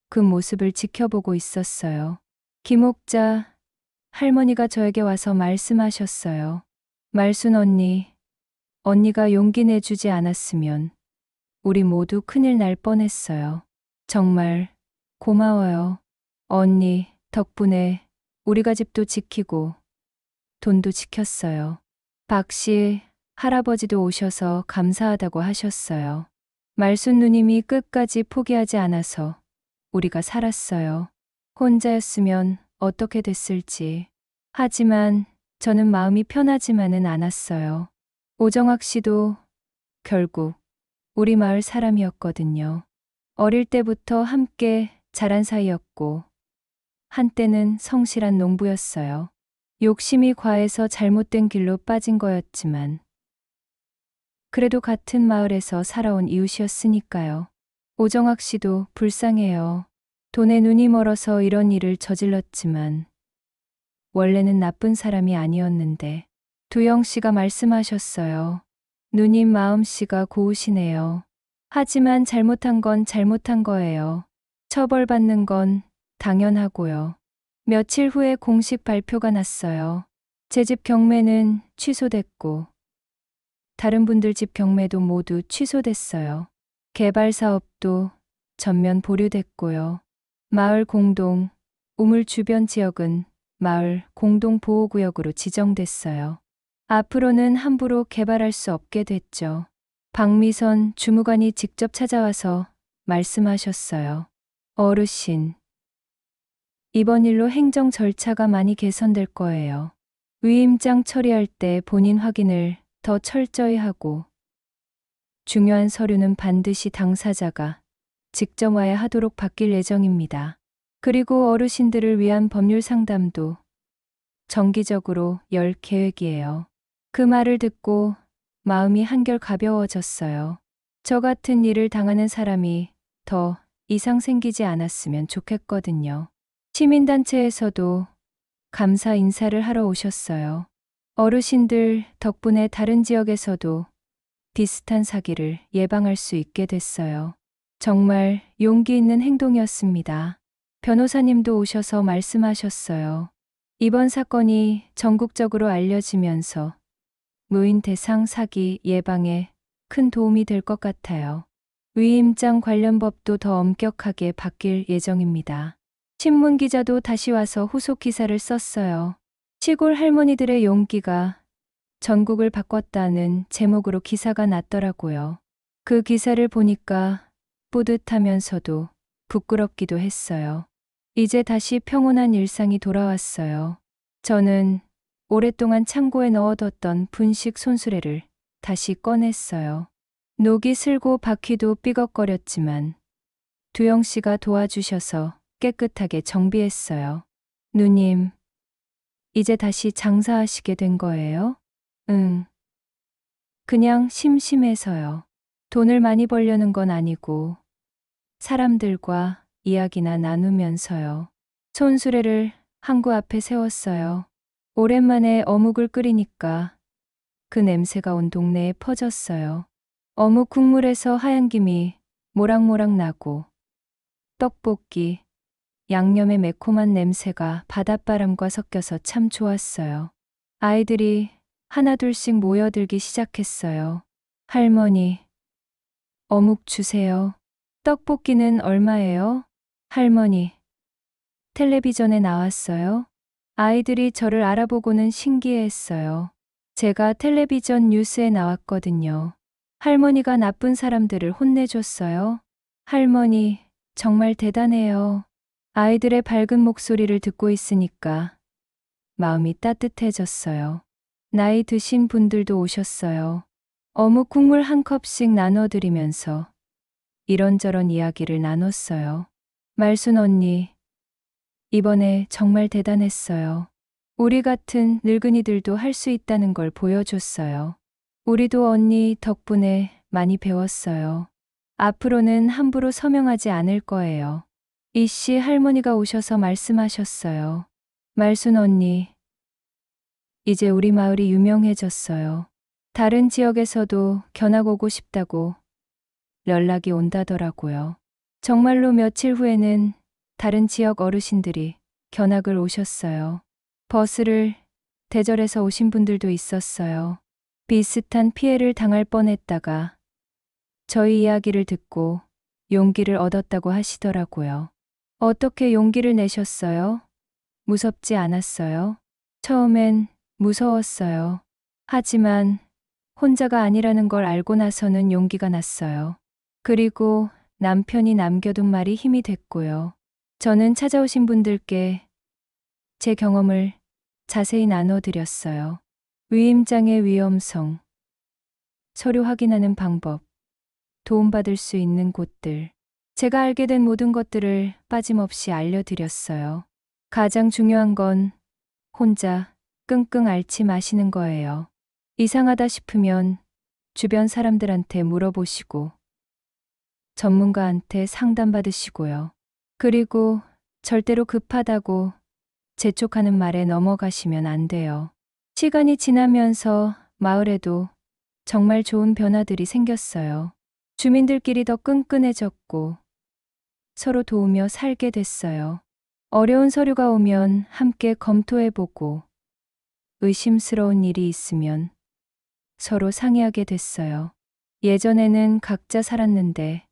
그 모습을 지켜보고 있었어요. 김옥자 할머니가 저에게 와서 말씀하셨어요. 말순 언니, 언니가 용기 내주지 않았으면 우리 모두 큰일 날 뻔했어요. 정말 고마워요. 언니 덕분에 우리가 집도 지키고 돈도 지켰어요. 박씨 할아버지도 오셔서 감사하다고 하셨어요. 말순 누님이 끝까지 포기하지 않아서 우리가 살았어요. 혼자였으면 어떻게 됐을지. 하지만 저는 마음이 편하지만은 않았어요. 오정학 씨도 결국 우리 마을 사람이었거든요. 어릴 때부터 함께 자란 사이였고 한때는 성실한 농부였어요. 욕심이 과해서 잘못된 길로 빠진 거였지만 그래도 같은 마을에서 살아온 이웃이었으니까요. 오정학 씨도 불쌍해요. 돈에 눈이 멀어서 이런 일을 저질렀지만 원래는 나쁜 사람이 아니었는데. 두영 씨가 말씀하셨어요. 누님 마음씨가 고우시네요. 하지만 잘못한 건 잘못한 거예요. 처벌받는 건 당연하고요. 며칠 후에 공식 발표가 났어요. 제 집 경매는 취소됐고 다른 분들 집 경매도 모두 취소됐어요. 개발 사업도 전면 보류됐고요. 마을 공동, 우물 주변 지역은 마을 공동보호구역으로 지정됐어요. 앞으로는 함부로 개발할 수 없게 됐죠. 박미선 주무관이 직접 찾아와서 말씀하셨어요. 어르신, 이번 일로 행정 절차가 많이 개선될 거예요. 위임장 처리할 때 본인 확인을 더 철저히 하고 중요한 서류는 반드시 당사자가 직접 와야 하도록 바뀔 예정입니다. 그리고 어르신들을 위한 법률 상담도 정기적으로 열 계획이에요. 그 말을 듣고 마음이 한결 가벼워졌어요. 저 같은 일을 당하는 사람이 더 이상 생기지 않았으면 좋겠거든요. 시민단체에서도 감사 인사를 하러 오셨어요. 어르신들 덕분에 다른 지역에서도 비슷한 사기를 예방할 수 있게 됐어요. 정말 용기 있는 행동이었습니다. 변호사님도 오셔서 말씀하셨어요. 이번 사건이 전국적으로 알려지면서 무인 대상 사기 예방에 큰 도움이 될 것 같아요. 위임장 관련 법도 더 엄격하게 바뀔 예정입니다. 신문 기자도 다시 와서 후속 기사를 썼어요. 시골 할머니들의 용기가 전국을 바꿨다는 제목으로 기사가 났더라고요. 그 기사를 보니까 뿌듯하면서도 부끄럽기도 했어요. 이제 다시 평온한 일상이 돌아왔어요. 저는 오랫동안 창고에 넣어뒀던 분식 손수레를 다시 꺼냈어요. 녹이 슬고 바퀴도 삐걱거렸지만 두영 씨가 도와주셔서 깨끗하게 정비했어요. 누님, 이제 다시 장사하시게 된 거예요? 응. 그냥 심심해서요. 돈을 많이 벌려는 건 아니고 사람들과 이야기나 나누면서요. 손수레를 항구 앞에 세웠어요. 오랜만에 어묵을 끓이니까 그 냄새가 온 동네에 퍼졌어요. 어묵 국물에서 하얀 김이 모락모락 나고 떡볶이, 양념의 매콤한 냄새가 바닷바람과 섞여서 참 좋았어요. 아이들이 하나둘씩 모여들기 시작했어요. 할머니, 어묵 주세요. 떡볶이는 얼마예요? 할머니, 텔레비전에 나왔어요. 아이들이 저를 알아보고는 신기해했어요. 제가 텔레비전 뉴스에 나왔거든요. 할머니가 나쁜 사람들을 혼내줬어요. 할머니, 정말 대단해요. 아이들의 밝은 목소리를 듣고 있으니까 마음이 따뜻해졌어요. 나이 드신 분들도 오셨어요. 어묵 국물 한 컵씩 나눠드리면서 이런저런 이야기를 나눴어요. 말순 언니, 이번에 정말 대단했어요. 우리 같은 늙은이들도 할 수 있다는 걸 보여줬어요. 우리도 언니 덕분에 많이 배웠어요. 앞으로는 함부로 서명하지 않을 거예요. 이씨 할머니가 오셔서 말씀하셨어요. 말순 언니, 이제 우리 마을이 유명해졌어요. 다른 지역에서도 견학 오고 싶다고 연락이 온다더라고요. 정말로 며칠 후에는 다른 지역 어르신들이 견학을 오셨어요. 버스를 대절해서 오신 분들도 있었어요. 비슷한 피해를 당할 뻔했다가 저희 이야기를 듣고 용기를 얻었다고 하시더라고요. 어떻게 용기를 내셨어요? 무섭지 않았어요? 처음엔 무서웠어요. 하지만 혼자가 아니라는 걸 알고 나서는 용기가 났어요. 그리고 남편이 남겨둔 말이 힘이 됐고요. 저는 찾아오신 분들께 제 경험을 자세히 나눠드렸어요. 위임장의 위험성, 서류 확인하는 방법, 도움받을 수 있는 곳들, 제가 알게 된 모든 것들을 빠짐없이 알려드렸어요. 가장 중요한 건 혼자 끙끙 앓지 마시는 거예요. 이상하다 싶으면 주변 사람들한테 물어보시고 전문가한테 상담받으시고요. 그리고 절대로 급하다고 재촉하는 말에 넘어가시면 안 돼요. 시간이 지나면서 마을에도 정말 좋은 변화들이 생겼어요. 주민들끼리 더 끈끈해졌고 서로 도우며 살게 됐어요. 어려운 서류가 오면 함께 검토해보고 의심스러운 일이 있으면 서로 상의하게 됐어요. 예전에는 각자 살았는데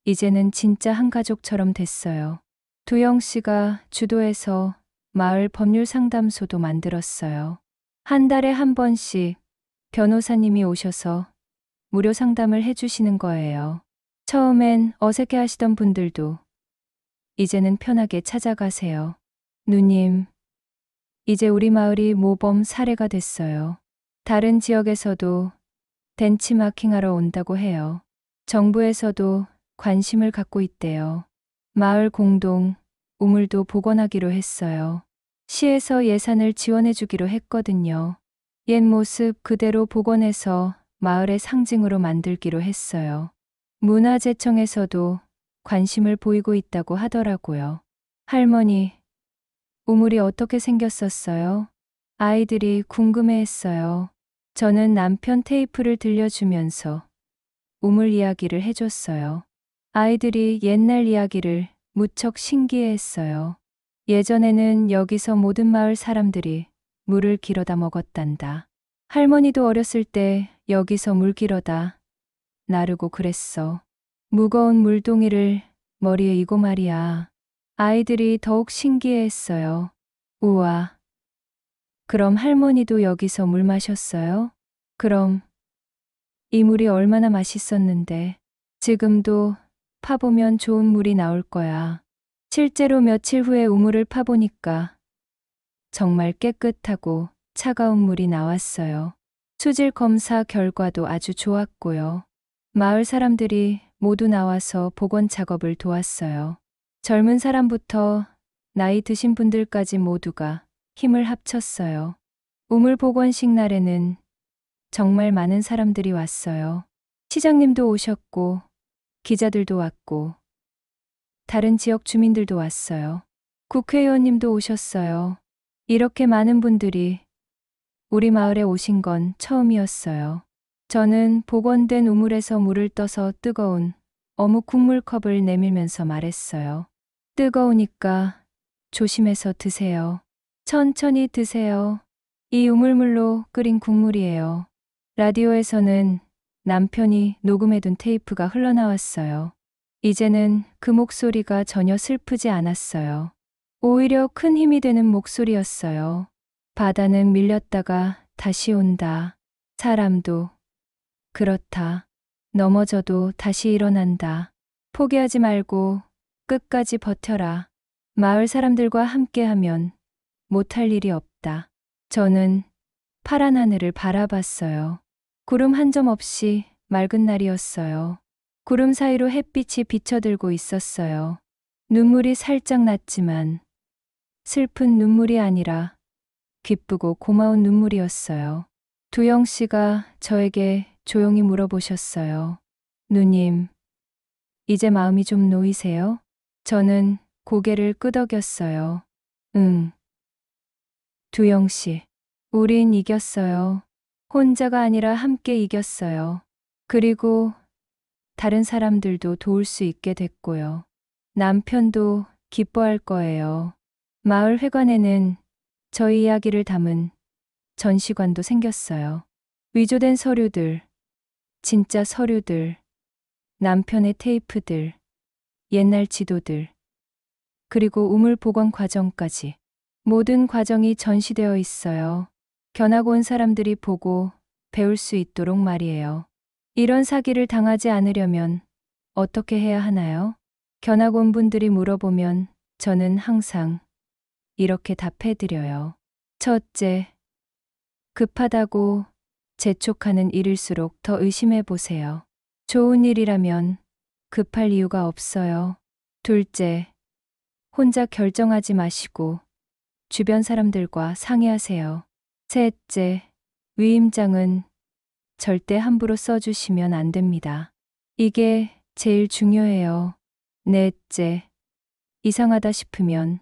이제는 진짜 한 가족처럼 됐어요. 두영 씨가 주도해서 마을 법률 상담소도 만들었어요. 한 달에 한 번씩 변호사님이 오셔서 무료 상담을 해주시는 거예요. 처음엔 어색해 하시던 분들도 이제는 편하게 찾아가세요. 누님, 이제 우리 마을이 모범 사례가 됐어요. 다른 지역에서도 벤치마킹하러 온다고 해요. 정부에서도 관심을 갖고 있대요. 마을 공동 우물도 복원하기로 했어요. 시에서 예산을 지원해주기로 했거든요. 옛 모습 그대로 복원해서 마을의 상징으로 만들기로 했어요. 문화재청에서도 관심을 보이고 있다고 하더라고요. 할머니, 우물이 어떻게 생겼었어요? 아이들이 궁금해했어요. 저는 남편 테이프를 들려주면서 우물 이야기를 해줬어요. 아이들이 옛날 이야기를 무척 신기해했어요. 예전에는 여기서 모든 마을 사람들이 물을 길어다 먹었단다. 할머니도 어렸을 때 여기서 물 길어다 나르고 그랬어. 무거운 물동이를 머리에 이고 말이야. 아이들이 더욱 신기해했어요. 우와. 그럼 할머니도 여기서 물 마셨어요? 그럼 이 물이 얼마나 맛있었는데. 지금도 파보면 좋은 물이 나올 거야. 실제로 며칠 후에 우물을 파보니까 정말 깨끗하고 차가운 물이 나왔어요. 수질 검사 결과도 아주 좋았고요. 마을 사람들이 모두 나와서 복원 작업을 도왔어요. 젊은 사람부터 나이 드신 분들까지 모두가 힘을 합쳤어요. 우물 복원식 날에는 정말 많은 사람들이 왔어요. 시장님도 오셨고, 기자들도 왔고, 다른 지역 주민들도 왔어요. 국회의원님도 오셨어요. 이렇게 많은 분들이 우리 마을에 오신 건 처음이었어요. 저는 복원된 우물에서 물을 떠서 뜨거운 어묵 국물컵을 내밀면서 말했어요. 뜨거우니까 조심해서 드세요. 천천히 드세요. 이 우물물로 끓인 국물이에요. 라디오에서는 남편이 녹음해둔 테이프가 흘러나왔어요. 이제는 그 목소리가 전혀 슬프지 않았어요. 오히려 큰 힘이 되는 목소리였어요. 바다는 밀렸다가 다시 온다. 사람도 그렇다. 넘어져도 다시 일어난다. 포기하지 말고 끝까지 버텨라. 마을 사람들과 함께하면 못할 일이 없다. 저는 파란 하늘을 바라봤어요. 구름 한 점 없이 맑은 날이었어요. 구름 사이로 햇빛이 비쳐들고 있었어요. 눈물이 살짝 났지만 슬픈 눈물이 아니라 기쁘고 고마운 눈물이었어요. 두영 씨가 저에게 조용히 물어보셨어요. 누님, 이제 마음이 좀 놓이세요? 저는 고개를 끄덕였어요. 응. 두영 씨, 우린 이겼어요. 혼자가 아니라 함께 이겼어요. 그리고 다른 사람들도 도울 수 있게 됐고요. 남편도 기뻐할 거예요. 마을 회관에는 저희 이야기를 담은 전시관도 생겼어요. 위조된 서류들, 진짜 서류들, 남편의 테이프들, 옛날 지도들, 그리고 우물 복원 과정까지. 모든 과정이 전시되어 있어요. 견학 온 사람들이 보고 배울 수 있도록 말이에요. 이런 사기를 당하지 않으려면 어떻게 해야 하나요? 견학 온 분들이 물어보면 저는 항상 이렇게 답해드려요. 첫째, 급하다고 재촉하는 일일수록 더 의심해 보세요. 좋은 일이라면 급할 이유가 없어요. 둘째, 혼자 결정하지 마시고 주변 사람들과 상의하세요. 셋째, 위임장은 절대 함부로 써주시면 안 됩니다. 이게 제일 중요해요. 넷째, 이상하다 싶으면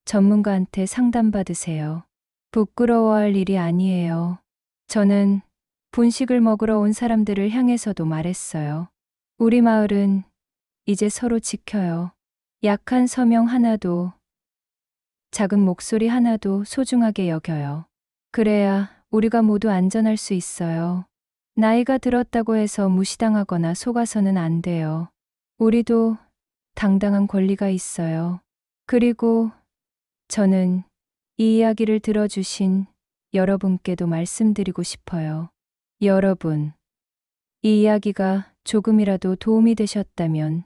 전문가한테 상담받으세요. 부끄러워할 일이 아니에요. 저는 분식을 먹으러 온 사람들을 향해서도 말했어요. 우리 마을은 이제 서로 지켜요. 약한 서명 하나도, 작은 목소리 하나도 소중하게 여겨요. 그래야 우리가 모두 안전할 수 있어요. 나이가 들었다고 해서 무시당하거나 속아서는 안 돼요. 우리도 당당한 권리가 있어요. 그리고 저는 이 이야기를 들어주신 여러분께도 말씀드리고 싶어요. 여러분, 이 이야기가 조금이라도 도움이 되셨다면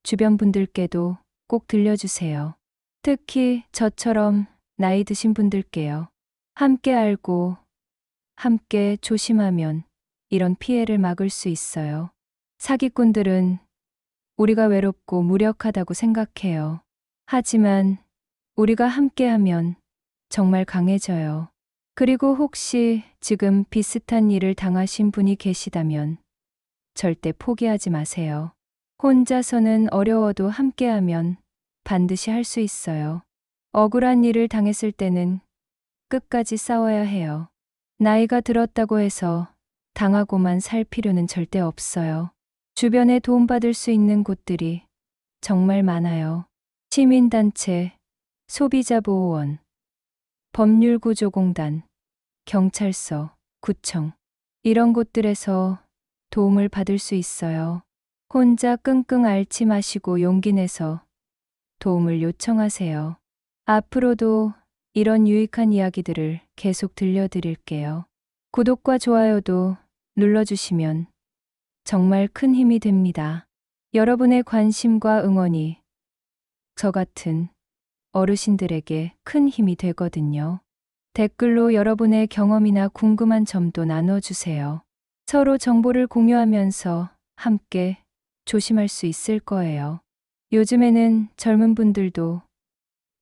주변 분들께도 꼭 들려주세요. 특히 저처럼 나이 드신 분들께요. 함께 알고 함께 조심하면 이런 피해를 막을 수 있어요. 사기꾼들은 우리가 외롭고 무력하다고 생각해요. 하지만 우리가 함께하면 정말 강해져요. 그리고 혹시 지금 비슷한 일을 당하신 분이 계시다면 절대 포기하지 마세요. 혼자서는 어려워도 함께하면 반드시 할 수 있어요. 억울한 일을 당했을 때는 끝까지 싸워야 해요. 나이가 들었다고 해서 당하고만 살 필요는 절대 없어요. 주변에 도움받을 수 있는 곳들이 정말 많아요. 시민단체, 소비자보호원, 법률구조공단, 경찰서, 구청, 이런 곳들에서 도움을 받을 수 있어요. 혼자 끙끙 앓지 마시고 용기 내서 도움을 요청하세요. 앞으로도 이런 유익한 이야기들을 계속 들려드릴게요. 구독과 좋아요도 눌러주시면 정말 큰 힘이 됩니다. 여러분의 관심과 응원이 저 같은 어르신들에게 큰 힘이 되거든요. 댓글로 여러분의 경험이나 궁금한 점도 나눠주세요. 서로 정보를 공유하면서 함께 조심할 수 있을 거예요. 요즘에는 젊은 분들도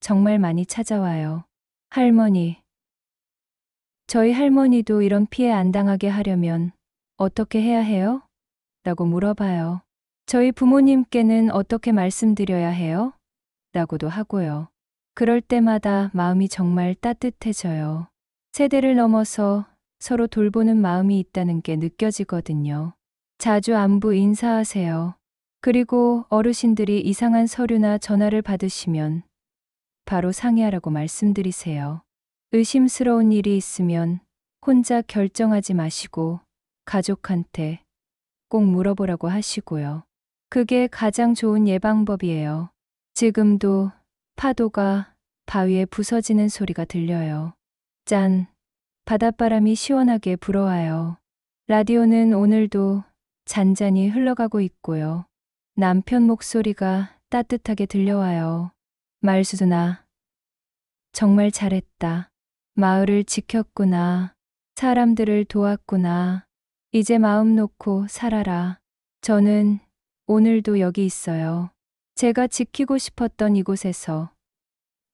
정말 많이 찾아와요. 할머니, 저희 할머니도 이런 피해 안 당하게 하려면 어떻게 해야 해요? 라고 물어봐요. 저희 부모님께는 어떻게 말씀드려야 해요? 라고도 하고요. 그럴 때마다 마음이 정말 따뜻해져요. 세대를 넘어서 서로 돌보는 마음이 있다는 게 느껴지거든요. 자주 안부 인사하세요. 그리고 어르신들이 이상한 서류나 전화를 받으시면 바로 상의하라고 말씀드리세요. 의심스러운 일이 있으면 혼자 결정하지 마시고 가족한테 꼭 물어보라고 하시고요. 그게 가장 좋은 예방법이에요. 지금도 파도가 바위에 부서지는 소리가 들려요. 짠! 바닷바람이 시원하게 불어와요. 라디오는 오늘도 잔잔히 흘러가고 있고요. 남편 목소리가 따뜻하게 들려와요. 말수두나, 정말 잘했다. 마을을 지켰구나. 사람들을 도왔구나. 이제 마음 놓고 살아라. 저는 오늘도 여기 있어요. 제가 지키고 싶었던 이곳에서,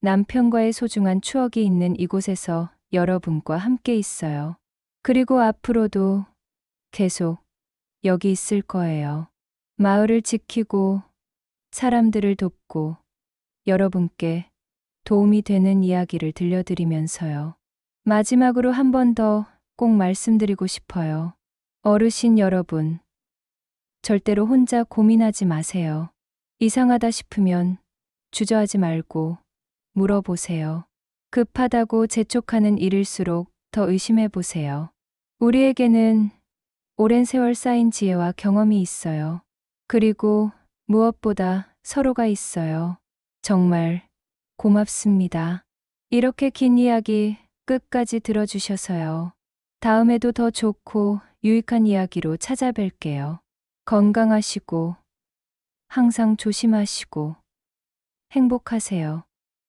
남편과의 소중한 추억이 있는 이곳에서 여러분과 함께 있어요. 그리고 앞으로도 계속 여기 있을 거예요. 마을을 지키고 사람들을 돕고 여러분께 도움이 되는 이야기를 들려드리면서요. 마지막으로 한 번 더 꼭 말씀드리고 싶어요. 어르신 여러분, 절대로 혼자 고민하지 마세요. 이상하다 싶으면 주저하지 말고 물어보세요. 급하다고 재촉하는 일일수록 더 의심해 보세요. 우리에게는 오랜 세월 쌓인 지혜와 경험이 있어요. 그리고 무엇보다 서로가 있어요. 정말 고맙습니다. 이렇게 긴 이야기 끝까지 들어주셔서요. 다음에도 더 좋고 유익한 이야기로 찾아뵐게요. 건강하시고 항상 조심하시고 행복하세요.